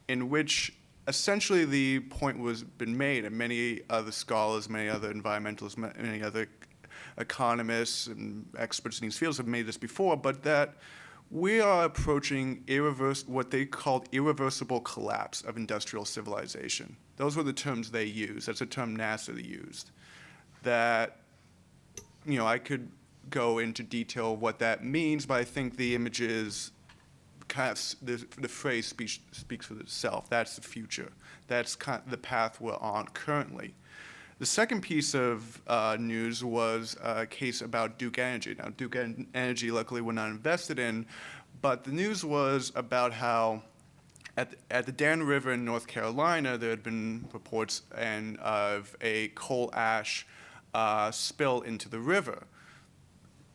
in which essentially the point was been made, and many other scholars, many other environmentalists, many other economists and experts in these fields have made this before, but that we are approaching what they called irreversible collapse of industrial civilization. Those were the terms they used. That's a term NASA used. That, I could go into detail what that means, but I think the images the phrase speaks for itself. That's the future. That's the path we're on currently. The second piece of news was a case about Duke Energy. Now, Duke Energy, luckily, we're not invested in, but the news was about how at the Dan River in North Carolina, there had been reports of a coal ash spill into the river.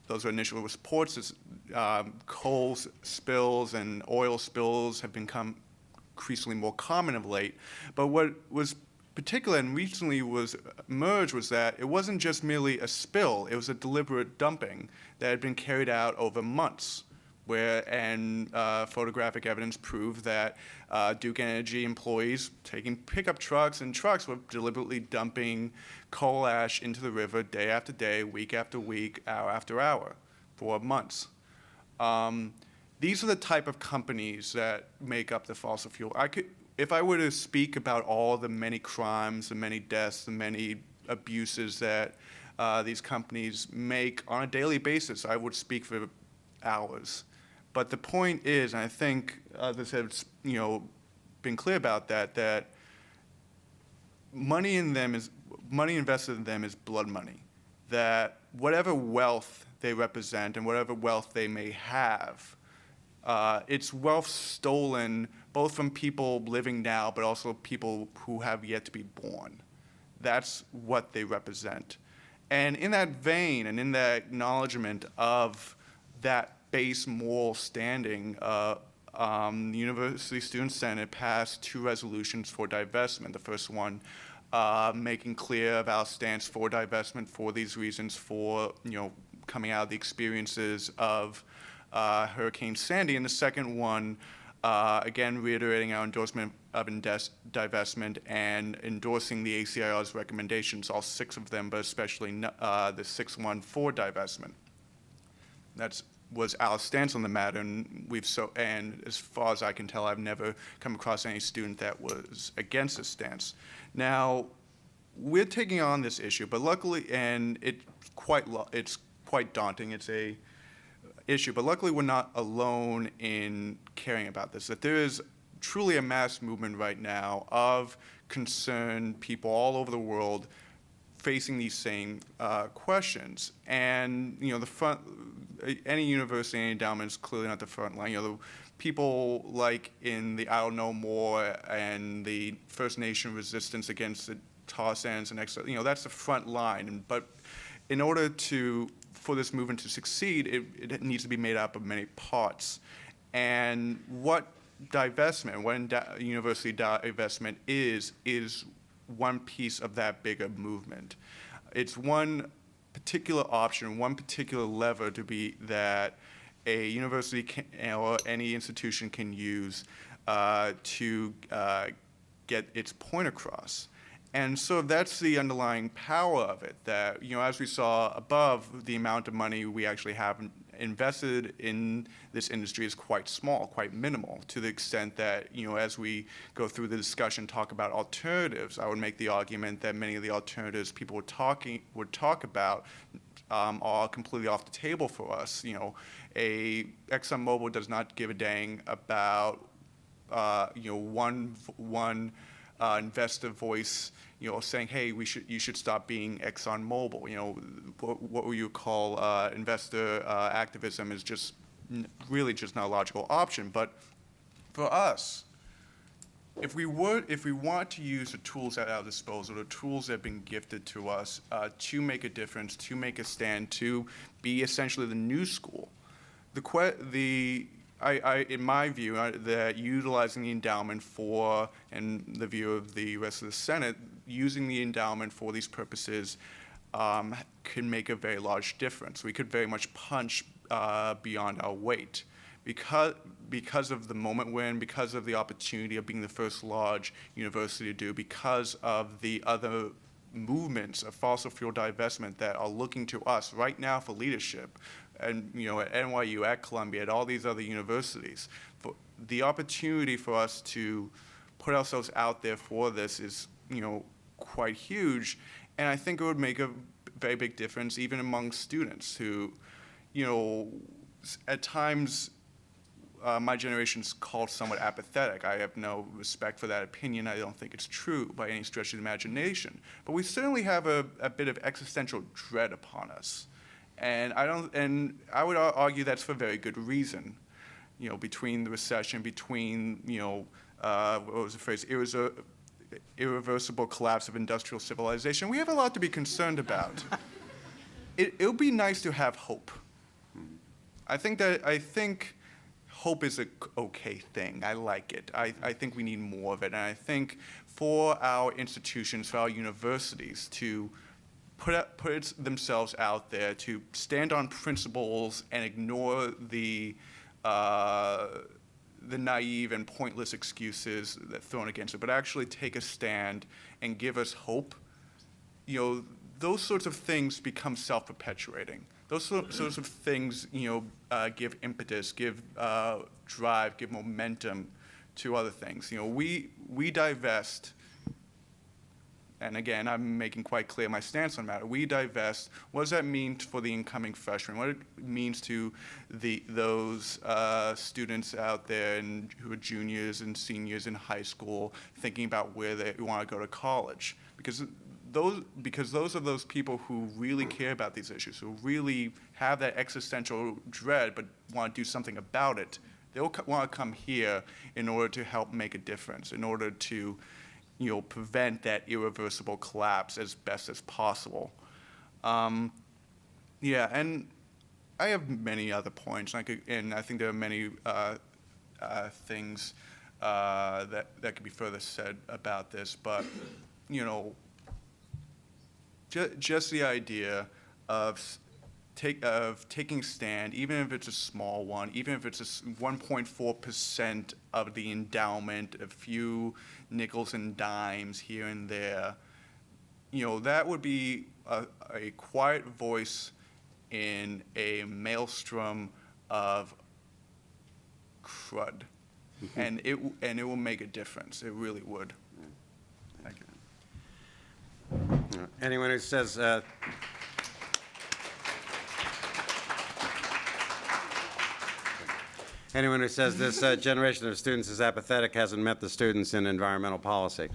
Those are initial reports. Coal spills and oil spills have become increasingly more common of late. But what was particular and recently emerged was that it wasn't just merely a spill, it was a deliberate dumping that had been carried out over months, and photographic evidence proved that Duke Energy employees taking pickup trucks were deliberately dumping coal ash into the river day after day, week after week, hour after hour for months. These are the type of companies that make up the fossil fuel. If I were to speak about all the many crimes, the many deaths, the many abuses that these companies make on a daily basis, I would speak for hours. But the point is, and I think others have been clear about that money invested in them is blood money. That whatever wealth they represent and whatever wealth they may have, it's wealth stolen both from people living now, but also people who have yet to be born. That's what they represent. And in that vein, and in that acknowledgement of that base moral standing, the University Student Senate passed 2 resolutions for divestment. The first one making clear of our stance for divestment for these reasons, for coming out of the experiences of Hurricane Sandy, and the second one again reiterating our endorsement of divestment and endorsing the ACIR's recommendations, all 6 of them, but especially the 6th one for divestment. That was our stance on the matter, and as far as I can tell, I've never come across any student that was against this stance. Now, we're taking on this issue, but luckily, and it's quite daunting. It's a issue, but luckily we're not alone in caring about this. That there is truly a mass movement right now of concerned people all over the world facing these same questions. And any university, any endowment is clearly not the front line. The people like in the I Don't Know More and the First Nation resistance against the tar sands and that's the front line. But in order for this movement to succeed, it needs to be made up of many parts. And what university divestment is one piece of that bigger movement. It's one particular option, one particular lever that a university or any institution can use to get its point across. And so that's the underlying power of it, that, as we saw above, the amount of money we actually have invested in this industry is quite small, quite minimal, to the extent that, as we go through the discussion, talk about alternatives, I would make the argument that many of the alternatives people would talk about are completely off the table for us. ExxonMobil does not give a dang about one investor voice, saying, hey, you should stop being ExxonMobil. What you call investor activism is just really just not a logical option. But for us, if we want to use the tools at our disposal, the tools that have been gifted to us to make a difference, to make a stand, to be essentially the new school, in my view, that utilizing the endowment for, and the view of the rest of the Senate, using the endowment for these purposes can make a very large difference. We could very much punch beyond our weight. Because of the moment we're in, because of the opportunity of being the first large university to do, because of the other movements of fossil fuel divestment that are looking to us right now for leadership, and at NYU, at Columbia, at all these other universities, for the opportunity for us to put ourselves out there for this is quite huge, and I think it would make a very big difference even among students who, at times. My generation's called somewhat apathetic. I have no respect for that opinion. I don't think it's true by any stretch of the imagination. But we certainly have a bit of existential dread upon us. And I would argue that's for very good reason. Between the recession, between, what was the phrase? Irreversible collapse of industrial civilization. We have a lot to be concerned about. It would be nice to have hope. I think hope is an okay thing. I like it. I think we need more of it. And I think for our institutions, for our universities to put themselves out there, to stand on principles and ignore the naive and pointless excuses that are thrown against it, but actually take a stand and give us hope, those sorts of things become self-perpetuating. Those sorts of things, give impetus, give drive, give momentum to other things. We divest, and again, I'm making quite clear my stance on the matter. We divest. What does that mean for the incoming freshmen? What it means to those students out there who are juniors and seniors in high school thinking about where they want to go to college? Because those are those people who really care about these issues, who really have that existential dread but want to do something about it. They'll want to come here in order to help make a difference, in order to prevent that irreversible collapse as best as possible. And I have many other points, and I think there are many things that could be further said about this, but just the idea of taking stand, even if it's a small one, even if it's 1.4% of the endowment, a few nickels and dimes here and there, that would be a quiet voice in a maelstrom of crud, and it will make a difference. It really would. Thank you. Anyone who says this generation of students is apathetic hasn't met the students in environmental policy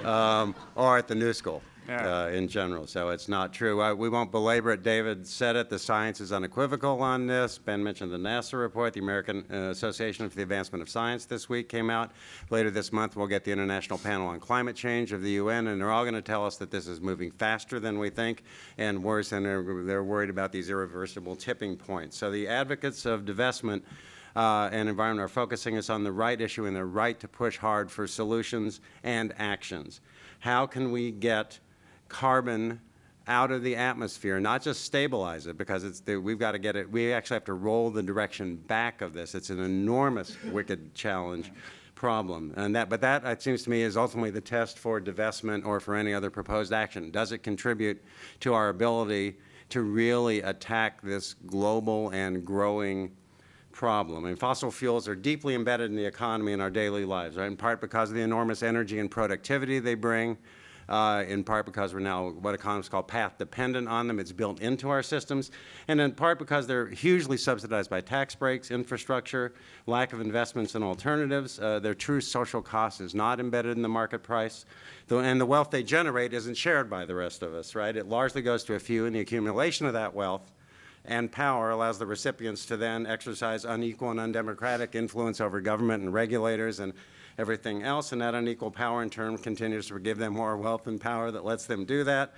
or at the New School in general, so it's not true. We won't belabor it. David said it. The science is unequivocal on this. Ben mentioned the NASA report. The American Association for the Advancement of Science this week came out. Later this month, we'll get the International Panel on Climate Change of the UN, and they're all going to tell us that this is moving faster than we think and worse, and they're worried about these irreversible tipping points. So the advocates of divestment and environment are focusing us on the right issue and the right to push hard for solutions and actions. How can we get carbon out of the atmosphere, not just stabilize it, because we've got to get it, we actually have to roll the direction back of this. It's an enormous, wicked challenge. problem. But that, it seems to me, is ultimately the test for divestment or for any other proposed action. Does it contribute to our ability to really attack this global and growing problem? And fossil fuels are deeply embedded in the economy and our daily lives, right? In part because of the enormous energy and productivity they bring, in part because we're now what economists call path dependent on them. It's built into our systems. And in part because they're hugely subsidized by tax breaks, infrastructure, lack of investments in alternatives. Their true social cost is not embedded in the market price. And the wealth they generate isn't shared by the rest of us, right? It largely goes to a few, and the accumulation of that wealth and power allows the recipients to then exercise unequal and undemocratic influence over government and regulators and everything else, and that unequal power in turn continues to give them more wealth and power that lets them do that.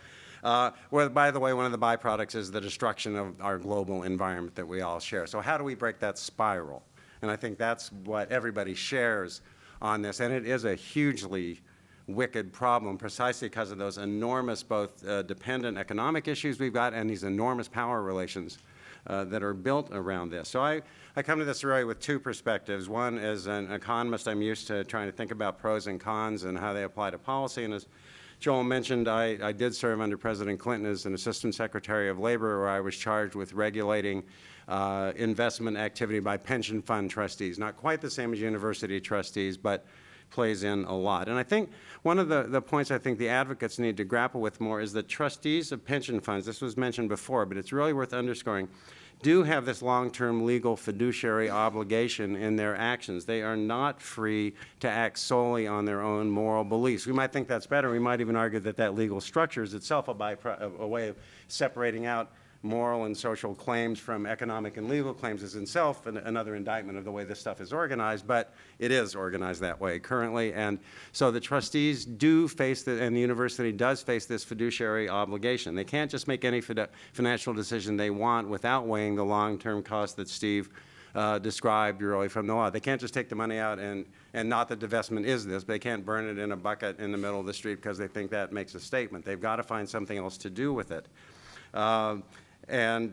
Where, by the way, one of the byproducts is the destruction of our global environment that we all share. So how do we break that spiral? And I think that's what everybody shares on this, and it is a hugely wicked problem precisely because of those enormous both dependent economic issues we've got and these enormous power relations that are built around this. So I come to this really with two perspectives. One, as an economist, I'm used to trying to think about pros and cons and how they apply to policy. And as Joel mentioned, I did serve under President Clinton as an Assistant Secretary of Labor, where I was charged with regulating investment activity by pension fund trustees. Not quite the same as university trustees, but plays in a lot. And I think one of the points I think the advocates need to grapple with more is that trustees of pension funds, this was mentioned before, but it's really worth underscoring, do have this long-term legal fiduciary obligation in their actions. They are not free to act solely on their own moral beliefs. We might think that's better. We might even argue that that legal structure is itself a way of separating out moral and social claims from economic and legal claims is itself another indictment of the way this stuff is organized, but it is organized that way currently. And so the trustees do face, and the university does face this fiduciary obligation. They can't just make any financial decision they want without weighing the long-term cost that Steve described really from the law. They can't just take the money out and not that divestment is this, but they can't burn it in a bucket in the middle of the street because they think that makes a statement. They've got to find something else to do with it. And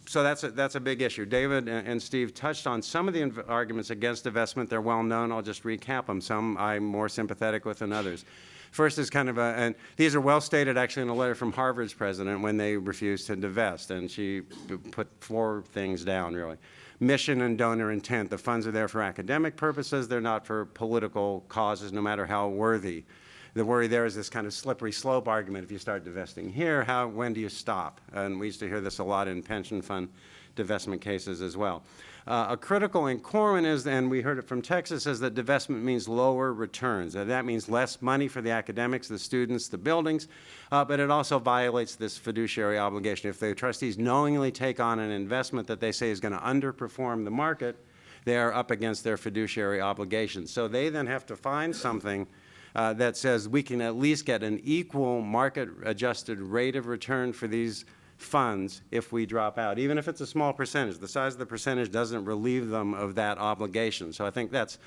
so that's a big issue. David and Steve touched on some of the arguments against divestment. They're well known. I'll just recap them. Some I'm more sympathetic with than others. First is kind of and these are well stated actually in a letter from Harvard's president when they refused to divest, and she put 4 things down really. Mission and donor intent. The funds are there for academic purposes. They're not for political causes, no matter how worthy. The worry there is this kind of slippery slope argument. If you start divesting here, when do you stop? And we used to hear this a lot in pension fund divestment cases as well. A critical in Corwin is, and we heard it from Texas, is that divestment means lower returns. That means less money for the academics, the students, the buildings, but it also violates this fiduciary obligation. If the trustees knowingly take on an investment that they say is going to underperform the market, they are up against their fiduciary obligations. So they then have to find something that says we can at least get an equal market-adjusted rate of return for these funds if we drop out, even if it's a small percentage. The size of the percentage doesn't relieve them of that obligation. So I think that's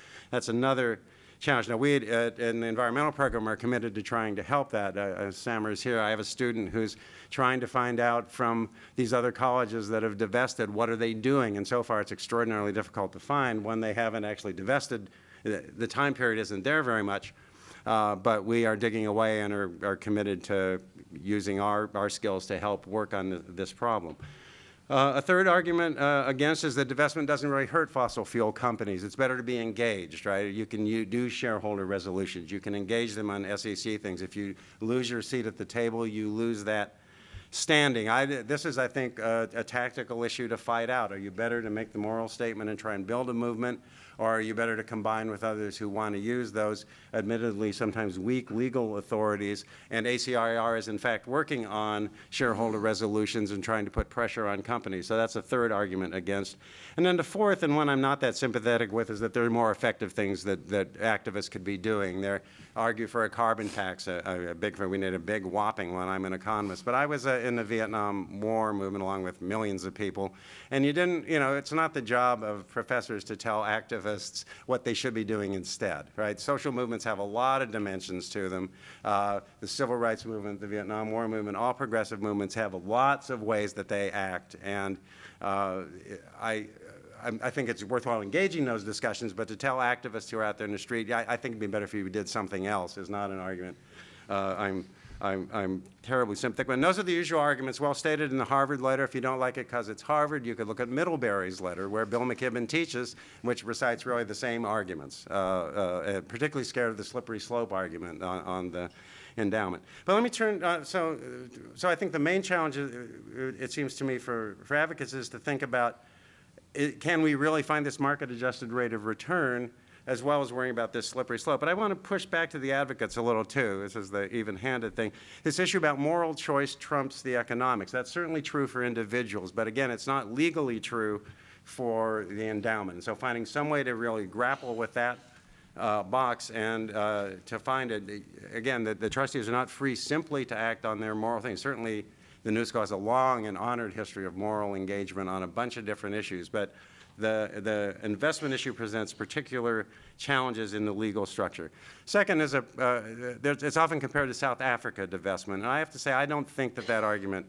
another challenge. Now, we in the environmental program are committed to trying to help that. Samar is here. I have a student who's trying to find out from these other colleges that have divested, what are they doing? And so far, it's extraordinarily difficult to find. When they haven't actually divested, the time period isn't there very much. But we are digging away and are committed to using our skills to help work on this problem. A third argument against is that divestment doesn't really hurt fossil fuel companies. It's better to be engaged, right? You can do shareholder resolutions. You can engage them on SEC things. If you lose your seat at the table, you lose that standing. This is, I think, a tactical issue to fight out. Are you better to make the moral statement and try and build a movement, or are you better to combine with others who want to use those admittedly sometimes weak legal authorities? And ACIR is in fact working on shareholder resolutions and trying to put pressure on companies. So that's a third argument against. And then the fourth, and one I'm not that sympathetic with, is that there are more effective things that activists could be doing. They argue for a carbon tax, we need a big whopping one. I'm an economist. But I was in the Vietnam War movement along with millions of people. And it's not the job of professors to tell activists what they should be doing instead, right? Social movements have a lot of dimensions to them. The civil rights movement, the Vietnam War movement, all progressive movements have lots of ways that they act. And I I think it's worthwhile engaging those discussions, but to tell activists who are out there in the street, yeah, I think it'd be better if you did something else is not an argument I'm terribly sympathetic with. And those are the usual arguments, well stated in the Harvard letter. If you don't like it because it's Harvard, you could look at Middlebury's letter, where Bill McKibben teaches, which recites really the same arguments, particularly scared of the slippery slope argument on the endowment. But let me turn, so I think the main challenge, it seems to me, for advocates is to think about, can we really find this market-adjusted rate of return, as well as worrying about this slippery slope. But I want to push back to the advocates a little, too. This is the even-handed thing. This issue about moral choice trumps the economics. That's certainly true for individuals, but again, it's not legally true for the endowment. And so finding some way to really grapple with that box and to find it, again, the trustees are not free simply to act on their moral things. Certainly, the New School has a long and honored history of moral engagement on a bunch of different issues, but the investment issue presents particular challenges in the legal structure. Second is it's often compared to South Africa divestment, and I have to say I don't think that argument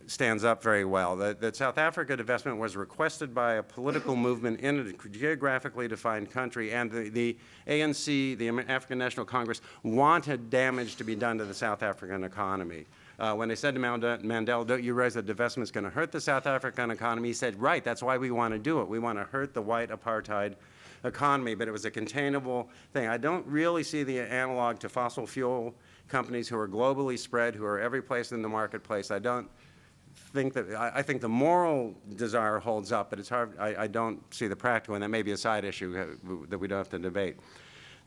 stands up very well. That South Africa divestment was requested by a political movement in a geographically defined country, and the ANC, the African National Congress, wanted damage to be done to the South African economy. When they said to Mandela, don't you realize that divestment is going to hurt the South African economy? He said, right, that's why we want to do it. We want to hurt the white apartheid economy, but it was a containable thing. I don't really see the analog to fossil fuel companies who are globally spread, who are every place in the marketplace. I don't think that, I think the moral desire holds up, but it's hard, I don't see the practical, and that may be a side issue that we don't have to debate.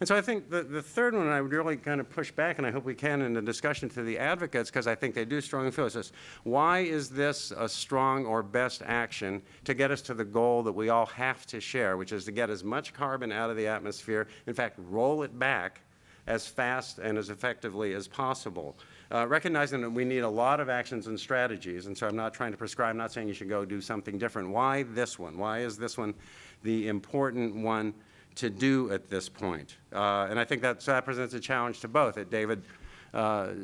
And so I think the third one, I would really kind of push back, and I hope we can in the discussion to the advocates, because I think they do strongly feel this. Why is this a strong or best action to get us to the goal that we all have to share, which is to get as much carbon out of the atmosphere, in fact, roll it back as fast and as effectively as possible? Recognizing that we need a lot of actions and strategies, and so I'm not trying to prescribe, I'm not saying you should go do something different. Why this one? Why is this one the important one to do at this point? And I think that presents a challenge to both. David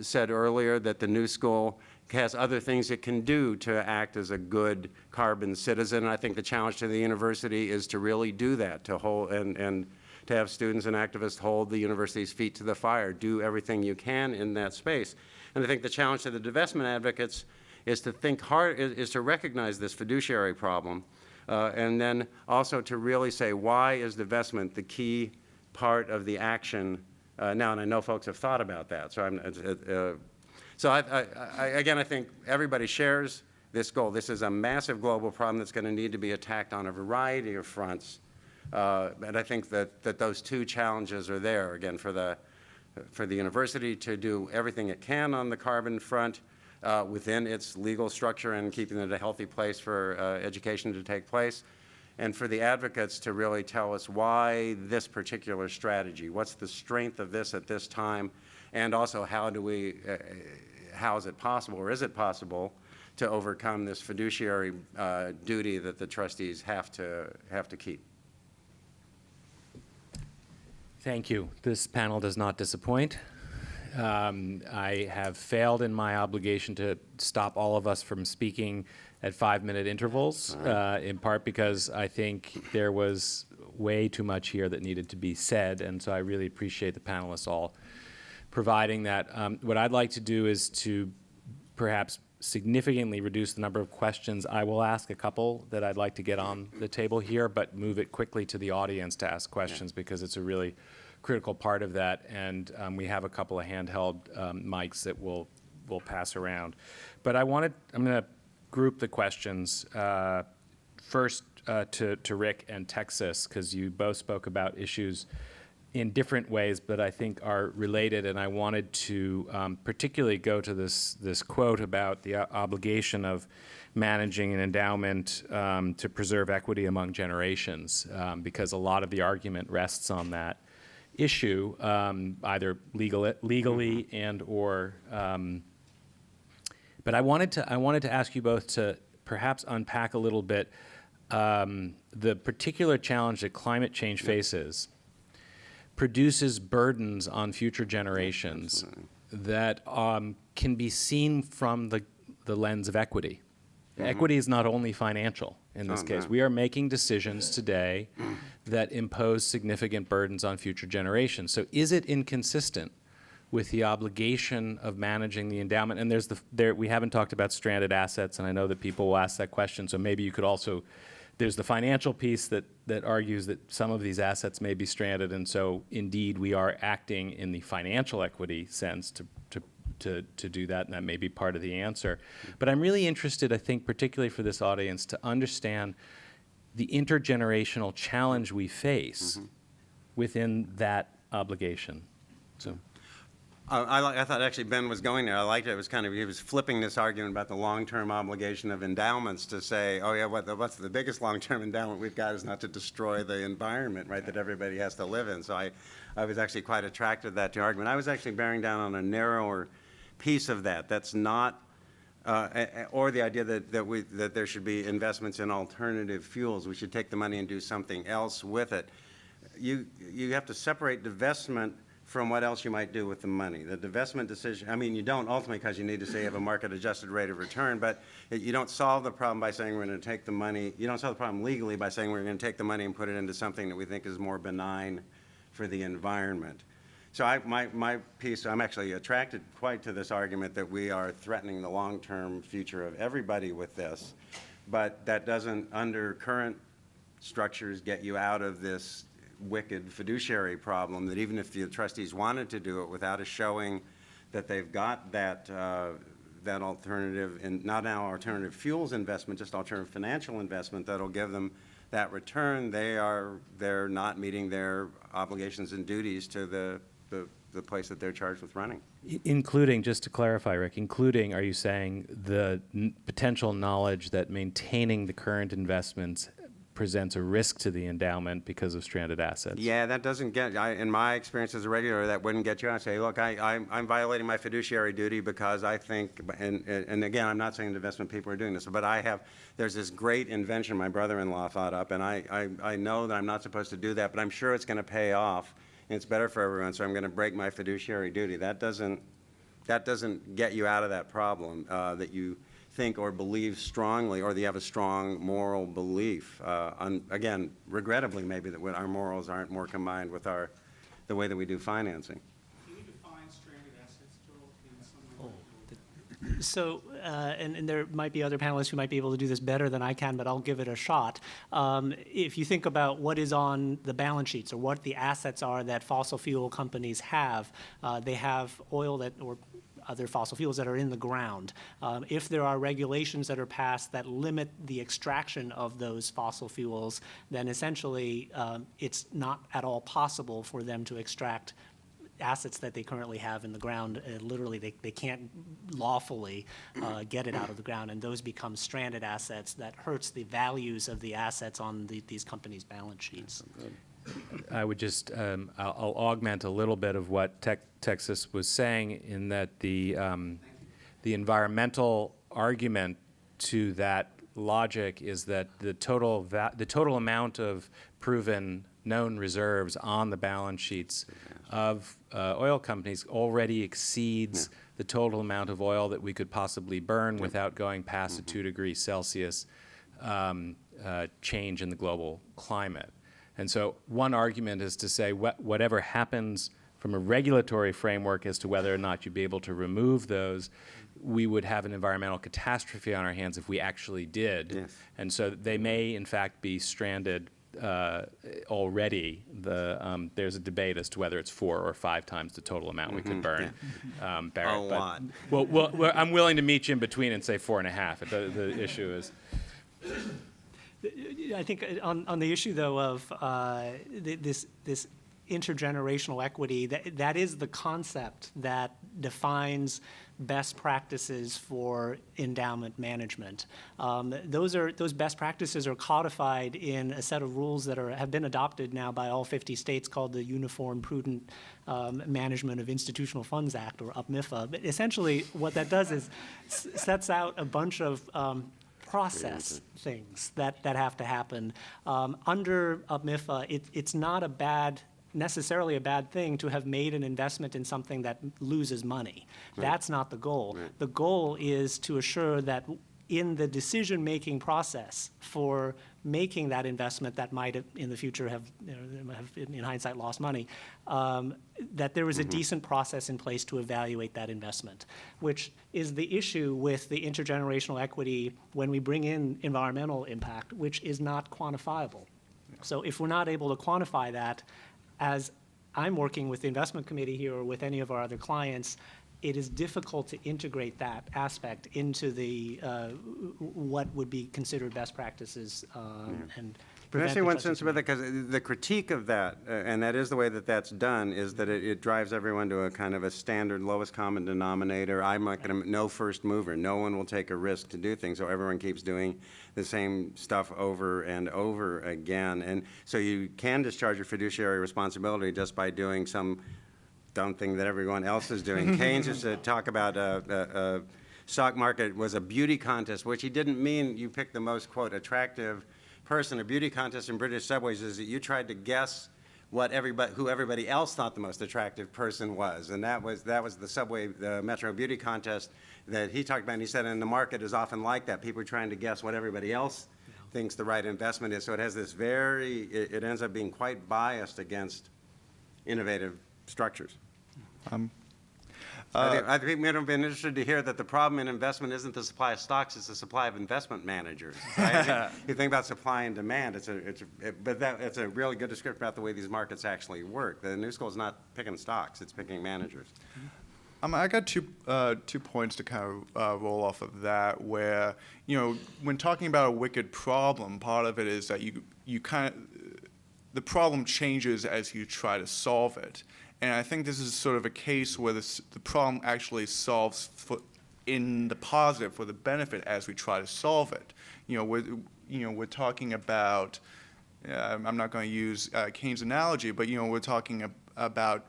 said earlier that the New School has other things it can do to act as a good carbon citizen. And I think the challenge to the university is to really do that, to hold and to have students and activists hold the university's feet to the fire, do everything you can in that space. And I think the challenge to the divestment advocates is to think hard, is to recognize this fiduciary problem, and then also to really say, why is divestment the key part of the action now? And I know folks have thought about that. So again, I think everybody shares this goal. This is a massive global problem that's going to need to be attacked on a variety of fronts. And I think that those two challenges are there, again, for the university to do everything it can on the carbon front, within its legal structure and keeping it a healthy place for education to take place, and for the advocates to really tell us why this particular strategy, what's the strength of this at this time, and also how is it possible, or is it possible, to overcome this fiduciary duty that the trustees have to keep. Thank you. This panel does not disappoint. I have failed in my obligation to stop all of us from speaking at 5-minute intervals, in part because I think there was way too much here that needed to be said, and so I really appreciate the panelists all providing that. What I'd like to do is to perhaps significantly reduce the number of questions. I will ask a couple that I'd like to get on the table here, but move it quickly to the audience to ask questions, because it's a really critical part of that, and we have a couple of handheld mics that we'll pass around. But I'm going to group the questions first to Rick and Texas, because you both spoke about issues in different ways, but I think are related, and I wanted to particularly go to this quote about the obligation of managing an endowment to preserve equity among generations, because a lot of the argument rests on that issue, either legally and or. But I wanted to ask you both to perhaps unpack a little bit the particular challenge that climate change faces produces burdens on future generations that can be seen from the lens of equity. Equity is not only financial in this case. no. We are making decisions today that impose significant burdens on future generations. So is it inconsistent with the obligation of managing the endowment? And we haven't talked about stranded assets, and I know that people will ask that question, so maybe you could also, there's the financial piece that argues that some of these assets may be stranded, and so indeed we are acting in the financial equity sense to do that, and that may be part of the answer. But I'm really interested, I think, particularly for this audience, to understand the intergenerational challenge we face within that obligation. So. I thought actually Ben was going there. I liked it. It was kind of, he was flipping this argument about the long-term obligation of endowments to say, oh yeah, what's the biggest long-term endowment we've got is not to destroy the environment, right, that everybody has to live in. So I was actually quite attracted to that argument. I was actually bearing down on a narrower piece of that. That's not, or the idea that there should be investments in alternative fuels. We should take the money and do something else with it. You have to separate divestment from what else you might do with the money. The divestment decision, I mean, you don't ultimately because you need to say you have a market-adjusted rate of return, but you don't solve the problem by saying we're going to take the money. You don't solve the problem legally by saying we're going to take the money and put it into something that we think is more benign for the environment. So my piece, I'm actually attracted quite to this argument that we are threatening the long-term future of everybody with this, but that doesn't, under current structures, get you out of this wicked fiduciary problem that even if the trustees wanted to do it without a showing that they've got that alternative, and not now alternative fuels investment, just alternative financial investment that'll give them that return, they're not meeting their obligations and duties to the place that they're charged with running. Including, just to clarify, Rick, including, are you saying the potential knowledge that maintaining the current investments presents a risk to the endowment because of stranded assets? Yeah, that doesn't get, in my experience as a regulator, that wouldn't get you. I say, look, I'm violating my fiduciary duty because I think, and again, I'm not saying investment people are doing this, but there's this great invention my brother-in-law thought up, and I know that I'm not supposed to do that, but I'm sure it's going to pay off, and it's better for everyone, so I'm going to break my fiduciary duty. That doesn't get you out of that problem, that you think or believe strongly, or that you have a strong moral belief. Again, regrettably, maybe that our morals aren't more combined with the way that we do financing. Can you define stranded assets, Joel, in some way? So, and there might be other panelists who might be able to do this better than I can, but I'll give it a shot. If you think about what is on the balance sheets or what the assets are that fossil fuel companies have, they have oil or other fossil fuels that are in the ground. If there are regulations that are passed that limit the extraction of those fossil fuels, then essentially it's not at all possible for them to extract assets that they currently have in the ground. Literally, they can't lawfully get it out of the ground, and those become stranded assets that hurts the values of the assets on these companies' balance sheets. I would just, I'll augment a little bit of what Texas was saying in that the environmental argument to that logic is that the total amount of proven known reserves on the balance sheets of oil companies already exceeds the total amount of oil that we could possibly burn without going past a 2 degrees Celsius change in the global climate. And so one argument is to say whatever happens from a regulatory framework as to whether or not you'd be able to remove those, we would have an environmental catastrophe on our hands if we actually did. Yes. And so they may, in fact, be stranded already. There's a debate as to whether it's 4 or 5 times the total amount we could burn. Barrett, A lot. Well, I'm willing to meet you in between and say 4.5. The issue is. I think on the issue, though, of this intergenerational equity, that is the concept that defines best practices for endowment management. Those best practices are codified in a set of rules that have been adopted now by all 50 states called the Uniform Prudent Management of Institutional Funds Act, or UPMIFA. But essentially, what that does is sets out a bunch of process things that have to happen. Under UPMIFA, it's not necessarily a bad thing to have made an investment in something that loses money. Right. That's not the goal. Right. The goal is to assure that in the decision-making process for making that investment that might have, in the future have in hindsight lost money, that there was a decent process in place to evaluate that investment, which is the issue with the intergenerational equity when we bring in environmental impact, which is not quantifiable. So if we're not able to quantify that, as I'm working with the investment committee here or with any of our other clients, it is difficult to integrate that aspect into the what would be considered best practices and Can I prevent say the one justice sentence about that? Because the critique of that, and that is the way that that's done, is that it drives everyone to a kind of a standard lowest common denominator. I'm not going to, no first mover. No one will take a risk to do things, so everyone keeps doing the same stuff over and over again. And so you can discharge your fiduciary responsibility just by doing some dumb thing that everyone else is doing. Keynes used to talk about stock market was a beauty contest, which he didn't mean you pick the most, quote, attractive person. A beauty contest in British subways is that you tried to guess what who everybody else thought the most attractive person was. And that was the subway, the Metro Beauty Contest that he talked about. And he said, and the market is often like that. People are trying to guess what everybody else thinks the right investment is. So it has this it ends up being quite biased against innovative structures. I think we would have been interested to hear that the problem in investment isn't the supply of stocks, it's the supply of investment managers. Right? You think about supply and demand, it's a really good description about the way these markets actually work. The new school is not picking stocks, it's picking managers. I got two points to kind of roll off of that, where, when talking about a wicked problem, part of it is that the problem changes as you try to solve it. And I think this is sort of a case where the problem actually solves in the positive for the benefit as we try to solve it. We're talking about, I'm not going to use Keynes' analogy, but we're talking about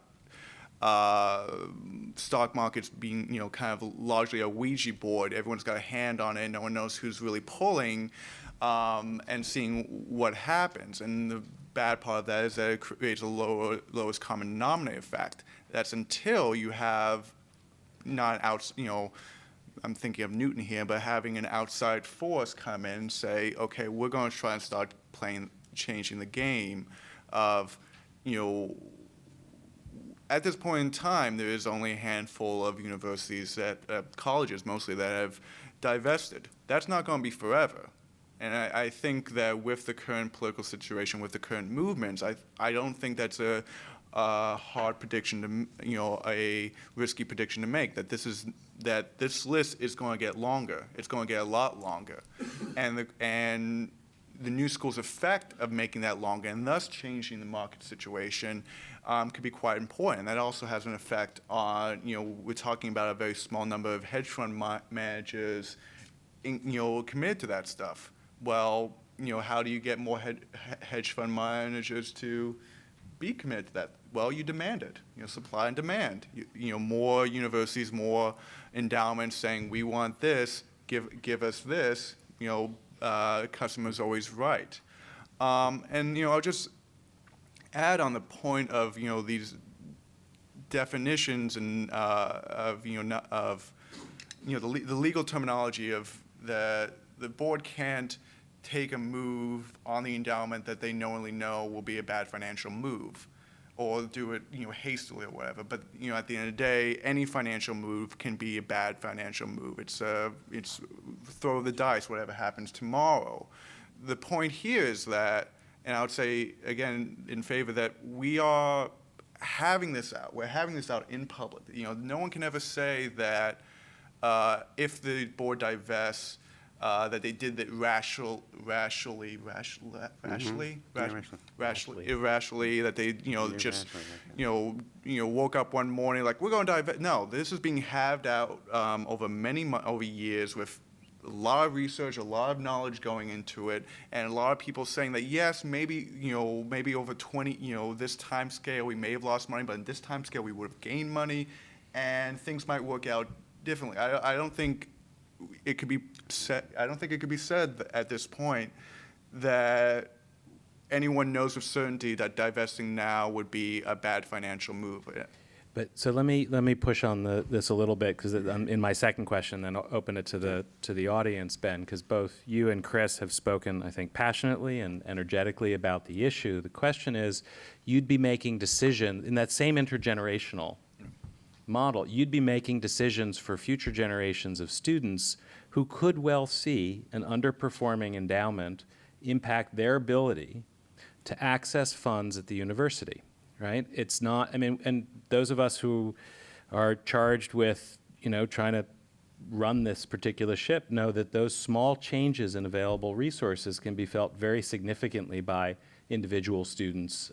stock markets being kind of largely a Ouija board. Everyone's got a hand on it. No one knows who's really pulling, and seeing what happens. And the bad part of that is that it creates a lowest common denominator effect. That's until you have not I'm thinking of Newton here, but having an outside force come in and say, okay, we're going to try and start changing the game of, at this point in time, there is only a handful of universities colleges mostly, that have divested. That's not going to be forever. And I think that with the current political situation, with the current movements, I don't think that's a hard prediction to, a risky prediction to make, that this list is going to get longer. It's going to get a lot longer. And the new school's effect of making that longer and thus changing the market situation could be quite important. That also has an effect on, we're talking about a very small number of hedge fund managers committed to that stuff. Well, how do you get more hedge fund managers to be committed to that? Well, you demand it. Supply and demand. More universities, more endowments saying we want this, give us this. Customer's always right. And I'll just add on the point of these definitions and of the legal terminology of the board can't take a move on the endowment that they knowingly know will be a bad financial move, or do it hastily or whatever. But at the end of the day, any financial move can be a bad financial move. It's throw the dice, whatever happens tomorrow. The point here is that, and I would say again in favor that we are having this out. We're having this out in public. No one can ever say that if the board divests, that they did that irrationally, that they just woke up one morning like we're going to divest. No, this is being halved out over years with a lot of research, a lot of knowledge going into it, and a lot of people saying that yes, maybe over 20 this time scale we may have lost money, but in this time scale we would have gained money, and things might work out differently. I don't think it could be said. I don't think it could be said at this point that anyone knows with certainty that divesting now would be a bad financial move. But so let me push on this a little bit, because in my second question, then I'll open it to the audience, Ben, because both you and Chris have spoken, I think, passionately and energetically about the issue. The question is, you'd be making decisions in that same intergenerational model. You'd be making decisions for future generations of students who could well see an underperforming endowment impact their ability to access funds at the university. Right? It's not, I mean, and those of us who are charged with, trying to run this particular ship know that those small changes in available resources can be felt very significantly by individual students.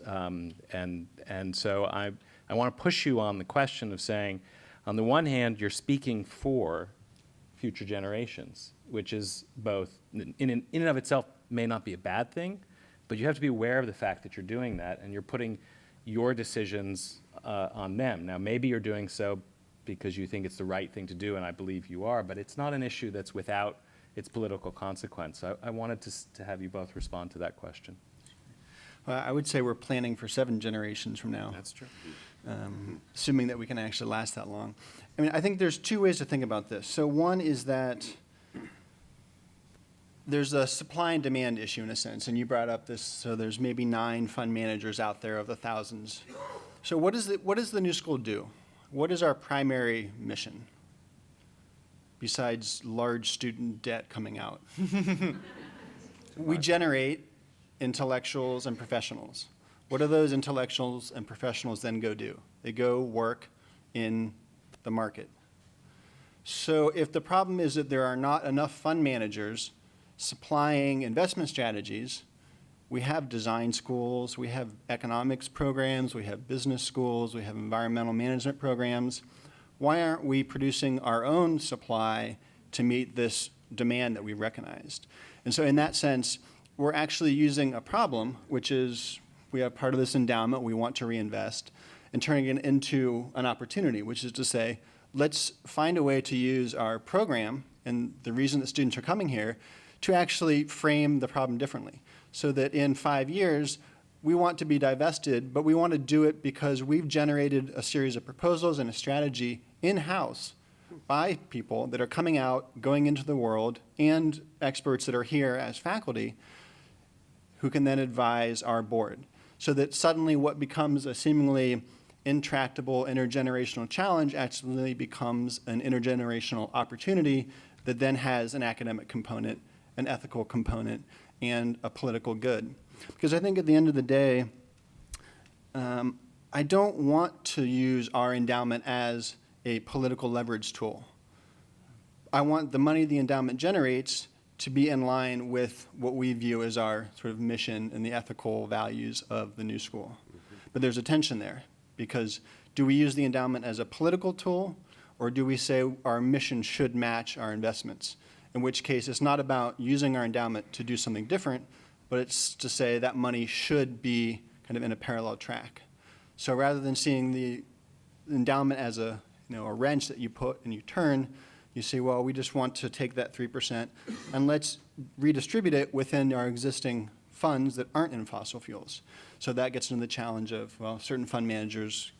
And so I want to push you on the question of saying, on the one hand, you're speaking for future generations, which is both, in and of itself, may not be a bad thing, but you have to be aware of the fact that you're doing that, and you're putting your decisions on them. Now, maybe you're doing so because you think it's the right thing to do, and I believe you are, but it's not an issue that's without its political consequence. So I wanted to have you both respond to that question. Well, I would say we're planning for 7 generations from now. That's true. Assuming that we can actually last that long. I mean, I think there's 2 ways to think about this. So one is that there's a supply and demand issue in a sense, and you brought up this, so there's maybe 9 fund managers out there of the thousands. So what does the new school do? What is our primary mission besides large student debt coming out? We generate intellectuals and professionals. What do those intellectuals and professionals then go do? They go work in the market. So if the problem is that there are not enough fund managers supplying investment strategies, we have design schools, we have economics programs, we have business schools, we have environmental management programs. Why aren't we producing our own supply to meet this demand that we recognized? And so in that sense, we're actually using a problem, which is we have part of this endowment we want to reinvest, and turning it into an opportunity, which is to say, let's find a way to use our program and the reason that students are coming here to actually frame the problem differently, so that in 5 years, we want to be divested, but we want to do it because we've generated a series of proposals and a strategy in-house by people that are coming out, going into the world, and experts that are here as faculty who can then advise our board. So that suddenly what becomes a seemingly intractable intergenerational challenge actually becomes an intergenerational opportunity that then has an academic component, an ethical component, and a political good. Because I think at the end of the day, I don't want to use our endowment as a political leverage tool. I want the money the endowment generates to be in line with what we view as our sort of mission and the ethical values of the new school. But there's a tension there, because do we use the endowment as a political tool, or do we say our mission should match our investments? In which case, it's not about using our endowment to do something different, but it's to say that money should be kind of in a parallel track. So rather than seeing the endowment as a wrench that you put and you turn, you say, well, we just want to take that 3% and let's redistribute it within our existing funds that aren't in fossil fuels. So that gets into the challenge of, well, certain fund managers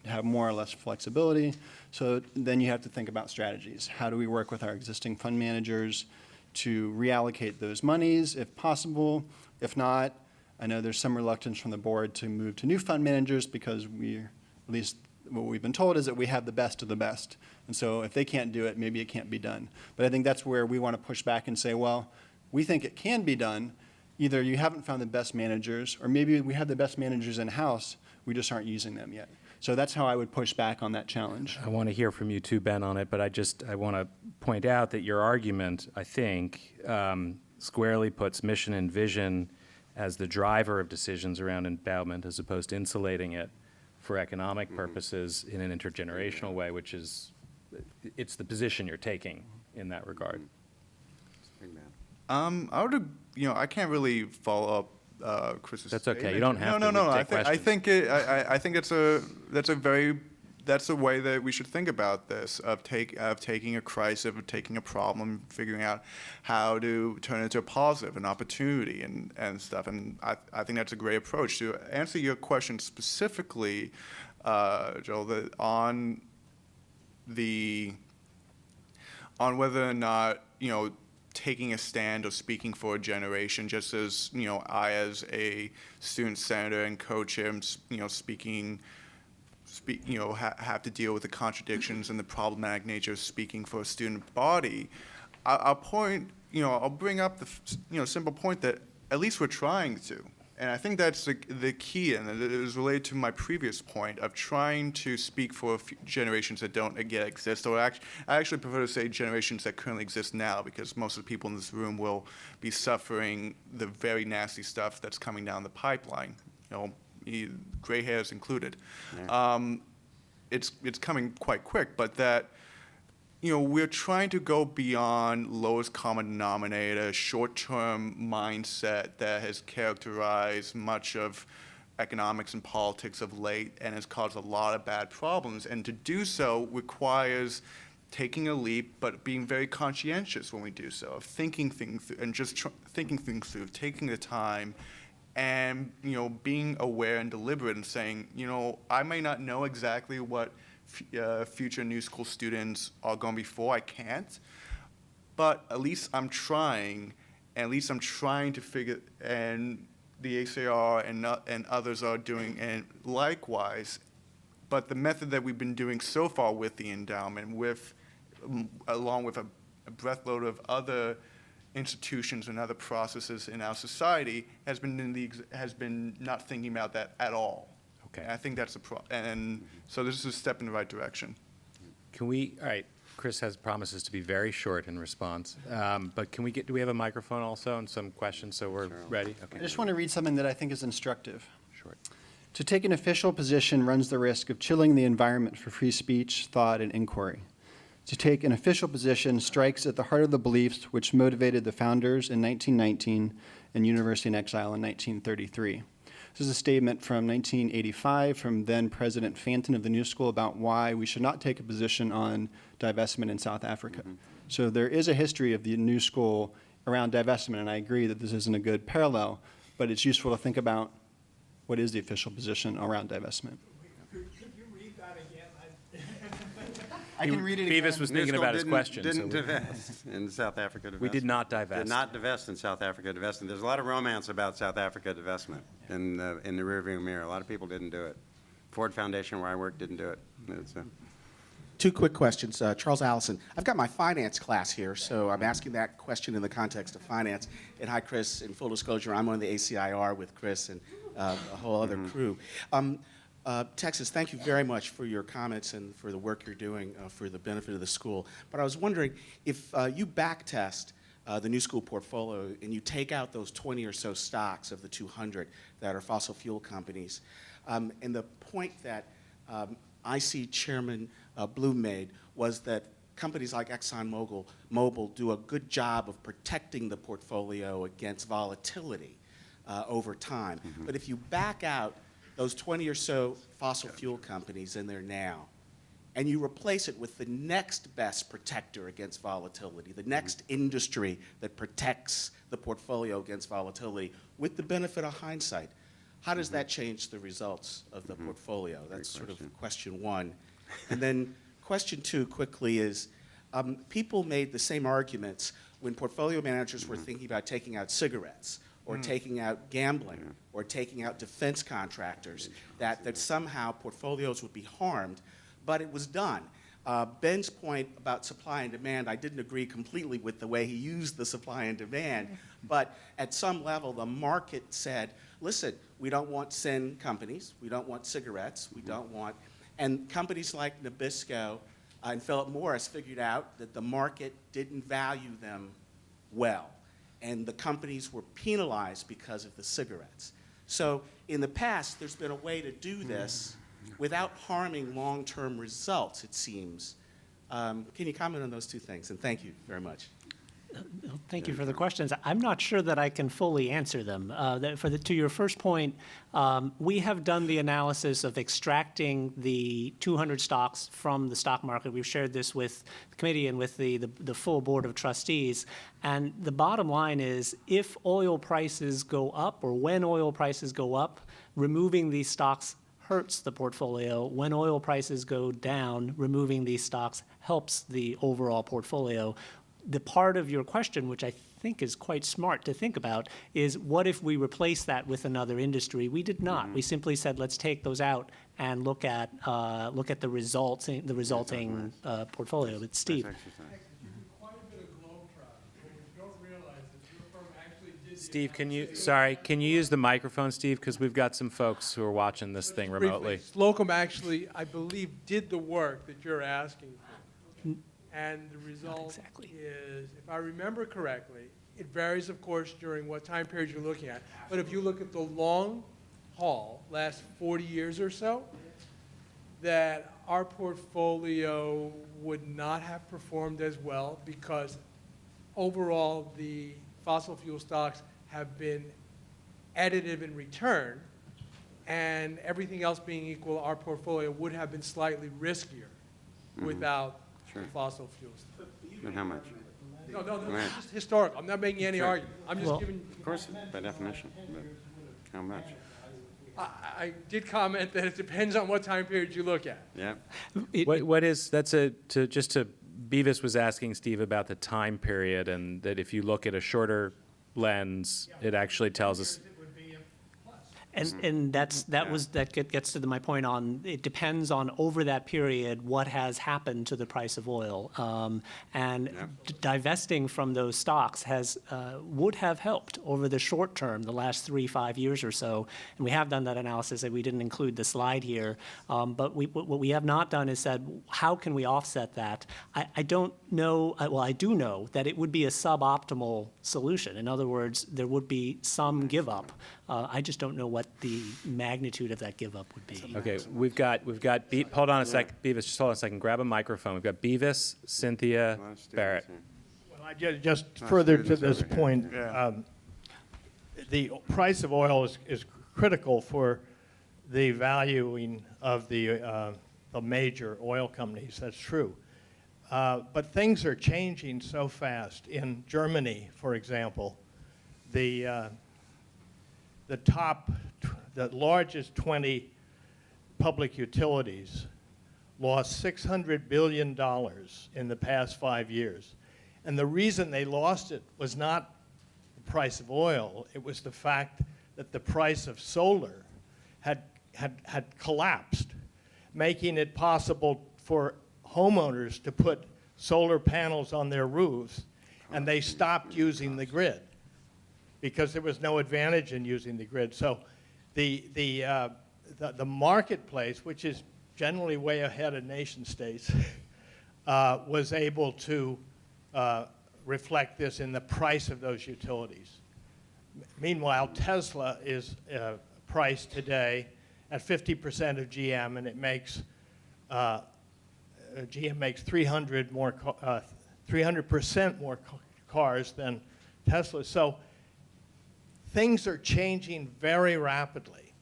have more or less flexibility. So then you have to think about strategies. How do we work with our existing fund managers to reallocate those monies if possible? If not, I know there's some reluctance from the board to move to new fund managers because at least what we've been told is that we have the best of the best. And so if they can't do it, maybe it can't be done. But I think that's where we want to push back and say, well, we think it can be done. Either you haven't found the best managers, or maybe we have the best managers in-house, we just aren't using them yet. So that's how I would push back on that challenge. I want to hear from you too, Ben, on it, but I want to point out that your argument, I think, squarely puts mission and vision as the driver of decisions around endowment, as opposed to insulating it for economic purposes in an intergenerational way, which is, it's the position you're taking in that regard. I can't really follow up Chris's That's okay. statement. You don't have to No. take questions. I think that's a way that we should think about this, of taking a crisis, of taking a problem, figuring out how to turn it into a positive, an opportunity, and stuff. And I think that's a great approach. To answer your question specifically, Joel, that on whether or not, taking a stand or speaking for a generation, just as, I as a student senator and co-chair, have to deal with the contradictions and the problematic nature of speaking for a student body. I'll bring up the, simple point that at least we're trying to. And I think that's the key, and it is related to my previous point of trying to speak for generations that don't yet exist, or I actually prefer to say generations that currently exist now, because most of the people in this room will be suffering the very nasty stuff that's coming down the pipeline, gray hairs included. Yeah. It's coming quite quick, but that, we're trying to go beyond lowest common denominator, short-term mindset that has characterized much of economics and politics of late and has caused a lot of bad problems. And to do so requires taking a leap, but being very conscientious when we do so, of thinking things through, and just thinking things through, taking the time, and being aware and deliberate and saying, I may not know exactly what future new school students are going before. I can't, but at least I'm trying, and at least I'm trying to figure, and the ACR and others are doing, and likewise. But the method that we've been doing so far with the endowment, along with a breathload of other institutions and other processes in our society, has been not thinking about that at all. Okay. And I think that's and so this is a step in the right direction. All right, Chris has promises to be very short in response, but do we have a microphone also and some questions so we're ready? Okay. I just want to read something that I think is instructive. Short. To take an official position runs the risk of chilling the environment for free speech, thought, and inquiry. To take an official position strikes at the heart of the beliefs which motivated the founders in 1919 and University in Exile in 1933. This is a statement from 1985 from then President Fanton of the New School about why we should not take a position on divestment in South Africa. Mm-hmm. So there is a history of the New School around divestment, and I agree that this isn't a good parallel, but it's useful to think about what is the official position around divestment. Could you read that again? I can read it Beavis again. was thinking about his question. Didn't divest in South Africa. We did not divest. Did not divest in South Africa. Divesting. There's a lot of romance about South Africa divestment in the rearview mirror. A lot of people didn't do it. Ford Foundation, where I work, didn't do it. Two quick questions. Charles Allison. I've got my finance class here, so I'm asking that question in the context of finance. And hi, Chris. In full disclosure, I'm on the ACIR with Chris and a whole other crew. Texas, thank you very much for your comments and for the work you're doing for the benefit of the school. But I was wondering if you backtest the New School portfolio and you take out those 20 or so stocks of the 200 that are fossil fuel companies, and the point that I see Chairman Bloom made was that companies like ExxonMobil do a good job of protecting the portfolio against volatility over time. Mm-hmm. But if you back out those 20 or so fossil fuel companies in there now, and you replace it with the next best protector against volatility, the next industry that protects the portfolio against volatility, with the benefit of hindsight, how does that change the results of the portfolio? That's sort of question one. And then question two quickly is, people made the same arguments when portfolio managers were thinking about taking out cigarettes, or taking out gambling, or taking out defense contractors, that somehow portfolios would be harmed, but it was done. Ben's point about supply and demand, I didn't agree completely with the way he used the supply and demand, but at some level the market said, listen, we don't want sin companies, we don't want cigarettes, we don't want, and companies like Nabisco and Philip Morris figured out that the market didn't value them well, and the companies were penalized because of the cigarettes. So in the past, there's been a way to do this without harming long-term results, it seems. Can you comment on those two things? And thank you very much. Thank you for the questions. I'm not sure that I can fully answer them. To your first point, we have done the analysis of extracting the 200 stocks from the stock market. We've shared this with the committee and with the full board of trustees. And the bottom line is, if oil prices go up, or when oil prices go up, removing these stocks hurts the portfolio. When oil prices go down, removing these stocks helps the overall portfolio. The part of your question, which I think is quite smart to think about, is what if we replace that with another industry? We did not. We simply said, let's take those out and look at the resulting portfolio. But Steve. Quite a bit of globetrotting, but we don't realize that your firm actually did. Steve, can you use the microphone, Steve? Because we've got some folks who are watching this thing remotely. Slocum actually, I believe, did the work that you're asking for. And the result exactly. is, if I remember correctly, it varies, of course, during what time period you're looking at. But if you look at the long haul, last 40 years or so, that our portfolio would not have performed as well because overall the fossil fuel stocks have been additive in return, and everything else being equal, our portfolio would have been slightly riskier without Sure. fossil fuels. And how much? No, Right. it's just historical. I'm not making any Sure. argument. I'm just Well- giving, Of course, by definition, but how much? I did comment that it depends on what time period you look at. Yeah, Beavis was asking Steve about the time period, and that if you look at a shorter lens, it actually tells us. And that gets to my point on, it depends on over that period what has happened to the price of oil. Divesting from those stocks would have helped over the short term, the last 3-5 years or so. And we have done that analysis, and we didn't include the slide here. But what we have not done is said, how can we offset that? I don't know, well, I do know that it would be a suboptimal solution. In other words, there would be some give up. I just don't know what the magnitude of that give up would be. Okay, we've got hold on a second, Beavis, just hold on a second, grab a microphone. We've got Beavis, Cynthia, a lot of students Barrett. here. Well, just Not further to students this over here. point, Yeah. the price of oil is critical for the valuing of the major oil companies. That's true. But things are changing so fast. In Germany, for example, the largest 20 public utilities lost $600 billion in the past 5 years. And the reason they lost it was not the price of oil, it was the fact that the price of solar had collapsed, making it possible for homeowners to put solar panels on their roofs, and they stopped using the grid because there was no advantage in using the grid. So the marketplace, which is generally way ahead of nation states, was able to reflect this in the price of those utilities. Meanwhile, Tesla is priced today at 50% of GM, and it makes GM makes 300% more cars than Tesla. So things are changing very rapidly.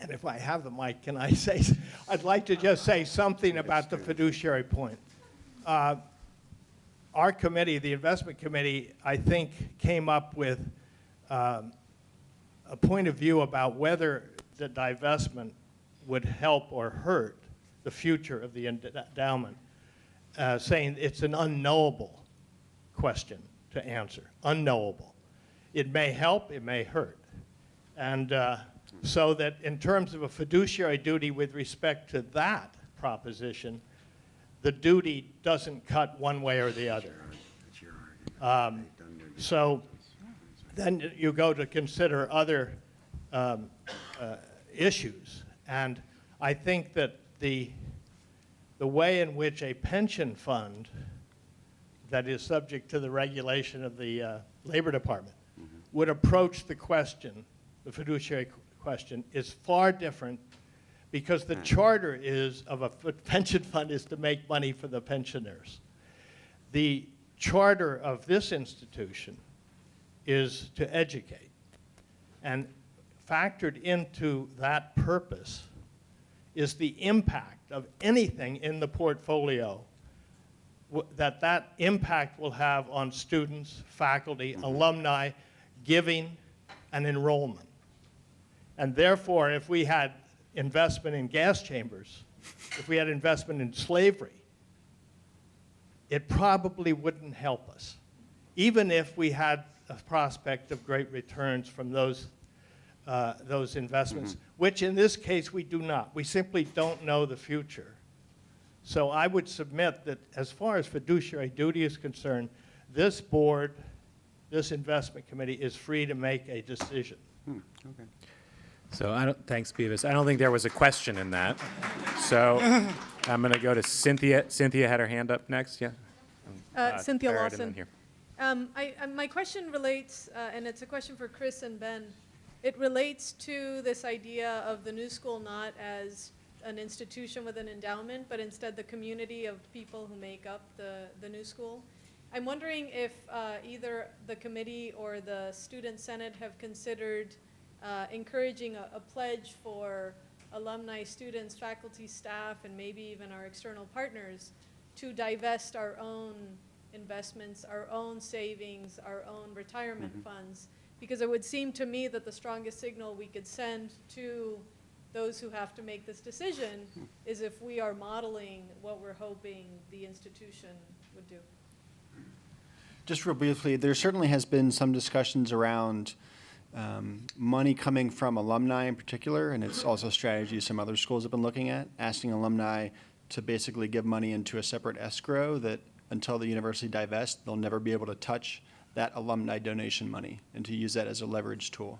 And if I have the mic, can I say, I'd like to just say something about the fiduciary point. Our committee, the investment committee, I think came up with a point of view about whether the divestment would help or hurt the future of the endowment, saying it's an unknowable question to answer, unknowable. It may help, it may hurt. And so that in terms of a fiduciary duty with respect to that proposition, the duty doesn't cut one way or the other. So then you go to consider other issues. And I think that the way in which a pension fund that is subject to the regulation of the Labor Department would approach the question, the fiduciary question, is far different because the charter of a pension fund is to make money for the pensioners. The charter of this institution is to educate. And factored into that purpose is the impact of anything in the portfolio that impact will have on students, faculty, alumni, giving, and enrollment. And therefore, if we had investment in gas chambers, if we had investment in slavery, it probably wouldn't help us, even if we had a prospect of great returns from those investments, which in this case we do not. We simply don't know the future. So I would submit that as far as fiduciary duty is concerned, this board, this investment committee is free to make a decision. Okay. So thanks, Beavis. I don't think there was a question in that. So I'm going to go to Cynthia. Cynthia had her hand up next. Yeah. Cynthia Barrett, and Lawson. then here. My question relates, and it's a question for Chris and Ben. It relates to this idea of the new school not as an institution with an endowment, but instead the community of people who make up the new school. I'm wondering if either the committee or the student senate have considered encouraging a pledge for alumni, students, faculty, staff, and maybe even our external partners to divest our own investments, our own savings, our own retirement funds. Because it would seem to me that the strongest signal we could send to those who have to make this decision is if we are modeling what we're hoping the institution would do. Just real briefly, there certainly has been some discussions around money coming from alumni in particular, and it's also a strategy some other schools have been looking at, asking alumni to basically give money into a separate escrow that until the university divests, they'll never be able to touch that alumni donation money and to use that as a leverage tool.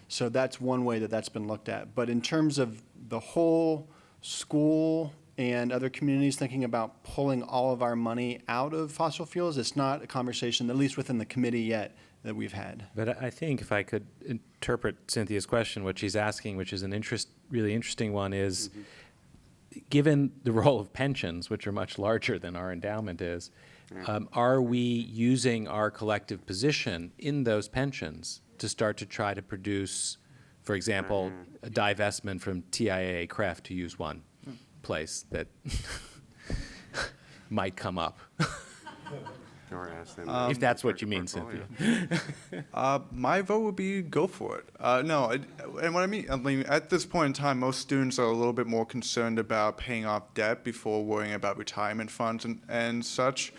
So that's one way that that's been looked at. But in terms of the whole school and other communities thinking about pulling all of our money out of fossil fuels, it's not a conversation, at least within the committee yet, that we've had. But I think if I could interpret Cynthia's question, what she's asking, which is an really interesting one, is given the role of pensions, which are much larger than our endowment is, are we using our collective position in those pensions to start to try to produce, for example, a divestment from TIAA CREF, to use one place that might come up? Or ask them If that's what you mean, Cynthia. My vote would be go for it. No, and what I mean, at this point in time, most students are a little bit more concerned about paying off debt before worrying about retirement funds and such.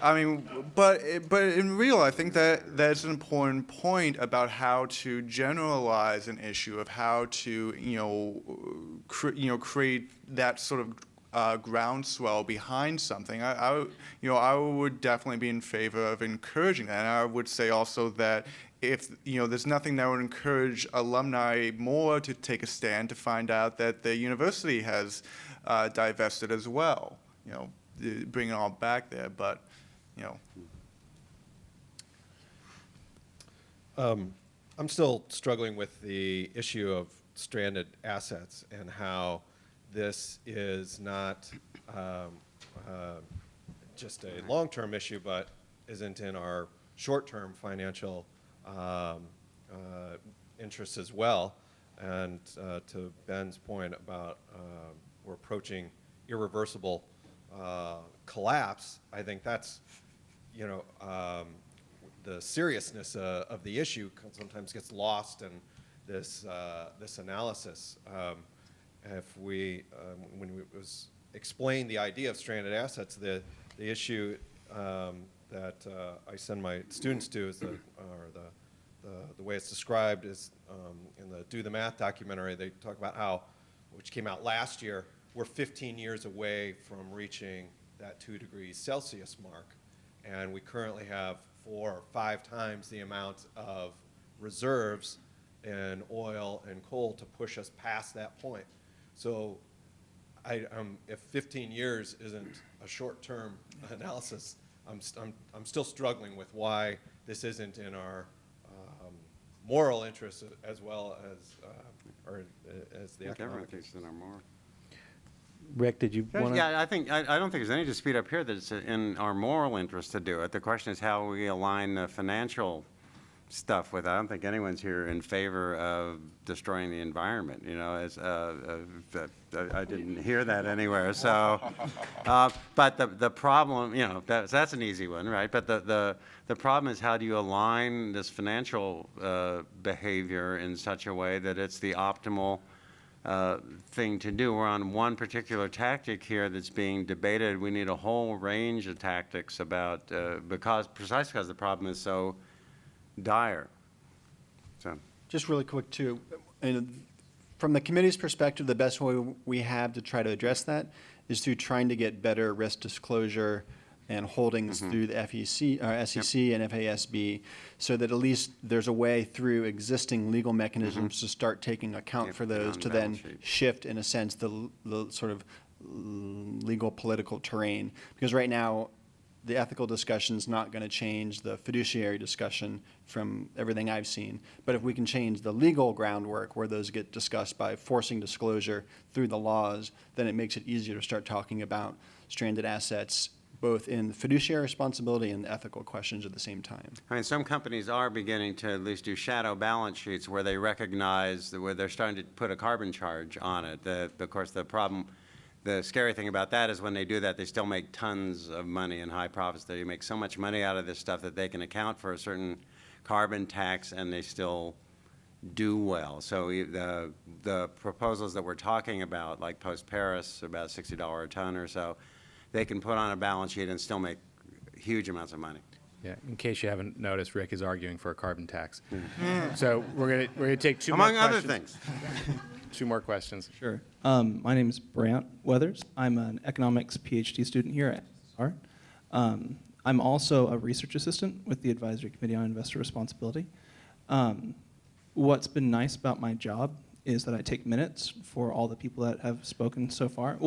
I mean, but in real, I think that that's an important point about how to generalize an issue of how to create that sort of groundswell behind something. I would definitely be in favor of encouraging that. And I would say also that if there's nothing that would encourage alumni more to take a stand to find out that the university has divested as well. Bring it all back there, but I'm still struggling with the issue of stranded assets and how this is not just a long-term issue, but isn't in our short-term financial interests as well. And to Ben's point about we're approaching irreversible collapse, I think that's, the seriousness of the issue sometimes gets lost in this analysis. If we, when we was explained the idea of stranded assets, the issue that I send my students to is the way it's described is in the Do the Math documentary. They talk about how, which came out last year, we're 15 years away from reaching that 2 degrees Celsius mark, and we currently have 4 or 5 times the amount of reserves in oil and coal to push us past that point. So if 15 years isn't a short-term analysis, I'm still struggling with why this isn't in our moral interest as well as the economic. Everyone thinks in our moral. Rick, did you want to? Yeah, I don't think there's any dispute up here that it's in our moral interest to do it. The question is how we align the financial stuff with, I don't think anyone's here in favor of destroying the environment, you know, I didn't hear that anywhere, so, but the problem, you know, that's an easy one, right? But the problem is, how do you align this financial behavior in such a way that it's the optimal thing to do? We're on one particular tactic here that's being debated. We need a whole range of tactics about, precisely because the problem is so dire. So, Just really quick too, and from the committee's perspective, the best way we have to try to address that is through trying to get better risk disclosure and holdings through the FEC, SEC and FASB, so that at least there's a way through existing legal mechanisms to start taking account for those, to then shift, in a sense, the sort of legal political terrain. Because right now, the ethical discussion is not going to change the fiduciary discussion from everything I've seen. But if we can change the legal groundwork where those get discussed by forcing disclosure through the laws, then it makes it easier to start talking about stranded assets, both in fiduciary responsibility and ethical questions at the same time. I mean, some companies are beginning to at least do shadow balance sheets where they recognize where they're starting to put a carbon charge on it. Of course, the scary thing about that is when they do that, they still make tons of money and high profits. They make so much money out of this stuff that they can account for a certain carbon tax, and they still do well. So the proposals that we're talking about, like post-Paris, about $60 a ton or so, they can put on a balance sheet and still make huge amounts of money. Yeah, in case you haven't noticed, Rick is arguing for a carbon tax. So we're gonna take two Among more other questions. things. Two more questions. Sure. My name is Brant Weathers. I'm an economics PhD student here at SR. I'm also a research assistant with the Advisory Committee on Investor Responsibility. What's been nice about my job is that I take minutes for all the people that have spoken so far.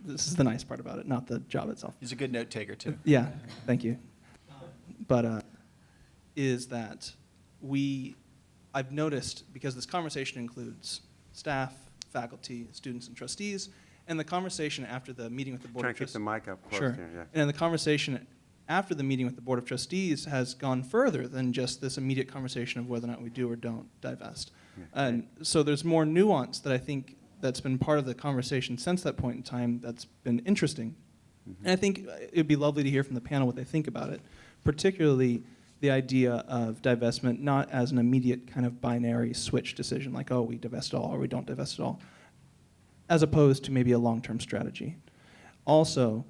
This is the nice part about it, not the job itself. He's a good note taker, too. Yeah, thank you. But is that I've noticed, because this conversation includes staff, faculty, students, and trustees, and the conversation after the meeting with the Board of Trustees. Try to keep the mic up close. Sure. Here, yeah. And the conversation after the meeting with the Board of Trustees has gone further than just this immediate conversation of whether or not we do or don't divest. Yeah. And so there's more nuance that I think that's been part of the conversation since that point in time that's been interesting. And I think it'd be lovely to hear from the panel what they think about it, particularly the idea of divestment not as an immediate kind of binary switch decision, like, oh, we divest it all or we don't divest it all, as opposed to maybe a long-term strategy. Also,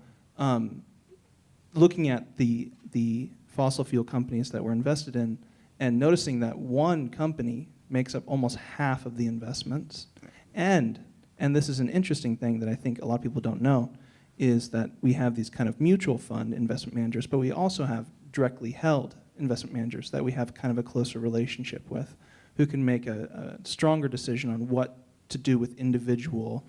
looking at the fossil fuel companies that we're invested in and noticing that one company makes up almost half of the investments, and this is an interesting thing that I think a lot of people don't know, is that we have these kind of mutual fund investment managers, but we also have directly held investment managers that we have kind of a closer relationship with, who can make a stronger decision on what to do with individual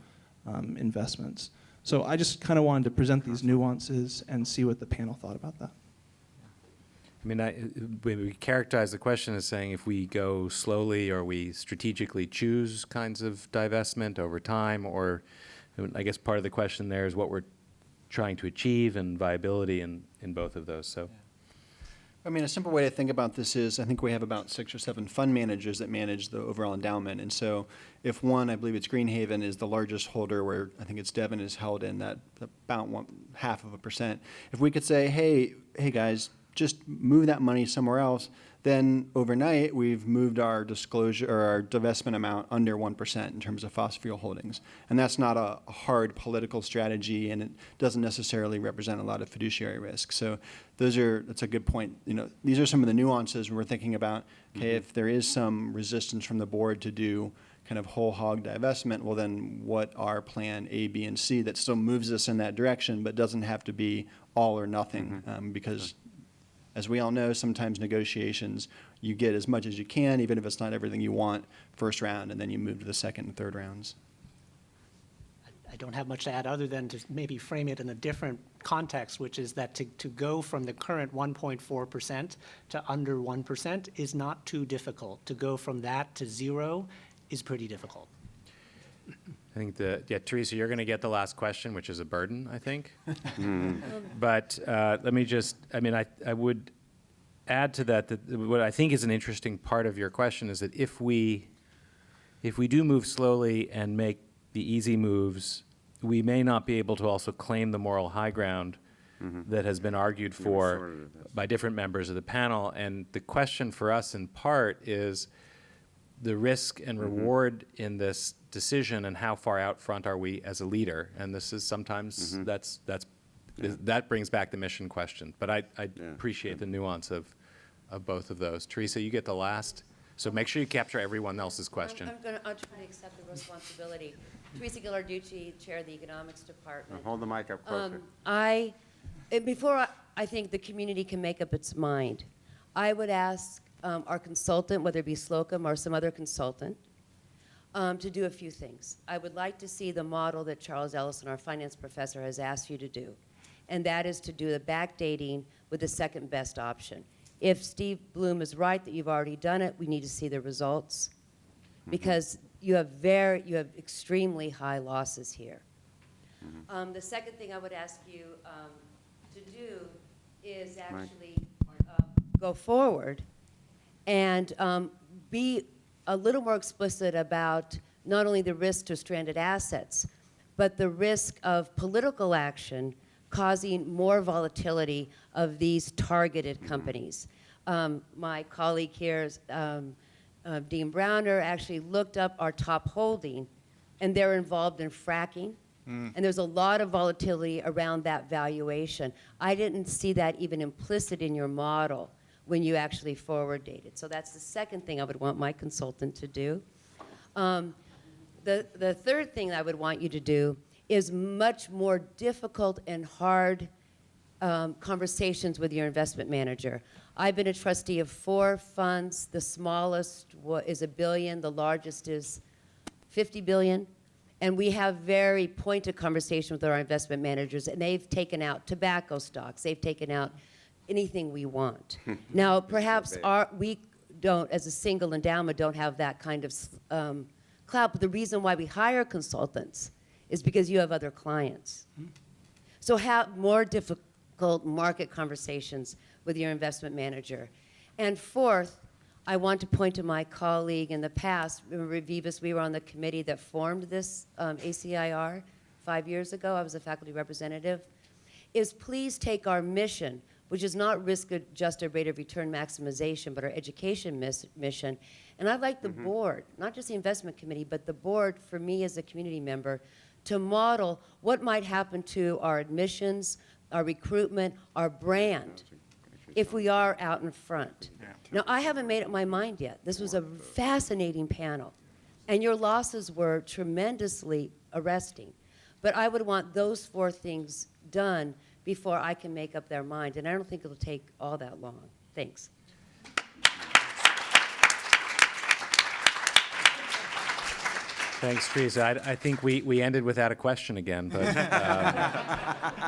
investments. So I just kind of wanted to present these nuances and see what the panel thought about that. I mean, we characterize the question as saying if we go slowly or we strategically choose kinds of divestment over time, or I guess part of the question there is what we're trying to achieve and viability in both of those. So. I mean, a simple way to think about this is I think we have about 6 or 7 fund managers that manage the overall endowment. And so if one, I believe it's Greenhaven, is the largest holder, where I think it's Devon is held in that about 0.5%. If we could say, hey guys, just move that money somewhere else, then overnight we've moved our disclosure or our divestment amount under 1% in terms of fossil fuel holdings. And that's not a hard political strategy, and it doesn't necessarily represent a lot of fiduciary risk. So that's a good point. You know, these are some of the nuances when we're thinking about, okay, if there is some resistance from the board to do kind of whole hog divestment, well then what are plan A, B, and C that still moves us in that direction but doesn't have to be all or nothing, because as we all know, sometimes negotiations, you get as much as you can, even if it's not everything you want first round, and then you move to the second and third rounds. I don't have much to add other than to maybe frame it in a different context, which is that to go from the current 1.4% to under 1% is not too difficult. To go from that to 0 is pretty difficult. I think Theresa, you're going to get the last question, which is a burden, I think. But let me just, I mean, I would add to that, what I think is an interesting part of your question is that if we do move slowly and make the easy moves, we may not be able to also claim the moral high ground that has been argued for by different members of the panel. And the question for us in part is the risk and reward in this decision, and how far out front are we as a leader? And this is sometimes that brings back the mission question. But I appreciate the nuance of both of those. Theresa, you get the last. So make sure you capture everyone else's question. I'm trying to accept the responsibility. Theresa Ghilarducci, Chair of the Economics Department. Hold the mic up closer. Before I think the community can make up its mind, I would ask our consultant, whether it be Slocum or some other consultant, to do a few things. I would like to see the model that Charles Ellison, our finance professor, has asked you to do, and that is to do the backdating with the second best option. If Steve Bloom is right that you've already done it, we need to see the results, because you have extremely high losses here. The second thing I would ask you to do is actually go forward and be a little more explicit about not only the risk to stranded assets, but the risk of political action causing more volatility of these targeted companies. My colleague here, Dean Browner, actually looked up our top holding, and they're involved in fracking. And there's a lot of volatility around that valuation. I didn't see that even implicit in your model when you actually forward dated. So that's the second thing I would want my consultant to do. The third thing I would want you to do is much more difficult and hard conversations with your investment manager. I've been a trustee of 4 funds. The smallest is $1 billion. The largest is $50 billion. And we have very pointed conversations with our investment managers, and they've taken out tobacco stocks. They've taken out anything we want. Now, perhaps we don't, as a single endowment, don't have that kind of clout, but the reason why we hire consultants is because you have other clients. So have more difficult market conversations with your investment manager. And fourth, I want to point to my colleague in the past. Remember, Vivas, we were on the committee that formed this ACIR 5 years ago. I was a faculty representative. Is please take our mission, which is not risk-adjusted rate of return maximization, but our education mission. And I'd like the board, not just the investment committee, but the board, for me as a community member, to model what might happen to our admissions, our recruitment, our brand, if we are out in front. Now, I haven't made up my mind yet. This was a fascinating panel, and your losses were tremendously arresting. But I would want those 4 things done before I can make up their mind, and I don't think it'll take all that long. Thanks. Thanks, Theresa. I think we ended without a question again, but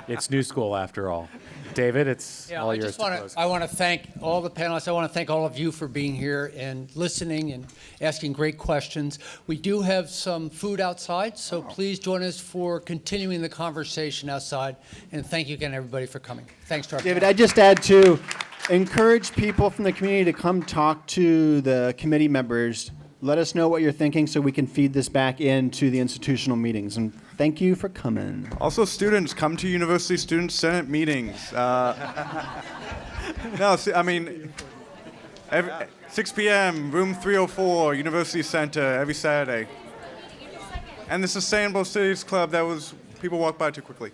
it's new school after all. David, it's all yours to close. I want to thank all the panelists. I want to thank all of you for being here and listening and asking great questions. We do have some food outside, so please join us for continuing the conversation outside. And thank you again, everybody, for coming. Thanks to our David, I'd just add to encourage people from the community to come talk to the committee members. Let us know what you're thinking so we can feed this back into the institutional meetings. And thank you for coming. Also, students, come to University Student Senate meetings. No, I mean, 6 p.m., room 304, University Center, every Saturday. And the Sustainable Cities Club, people walk by too quickly.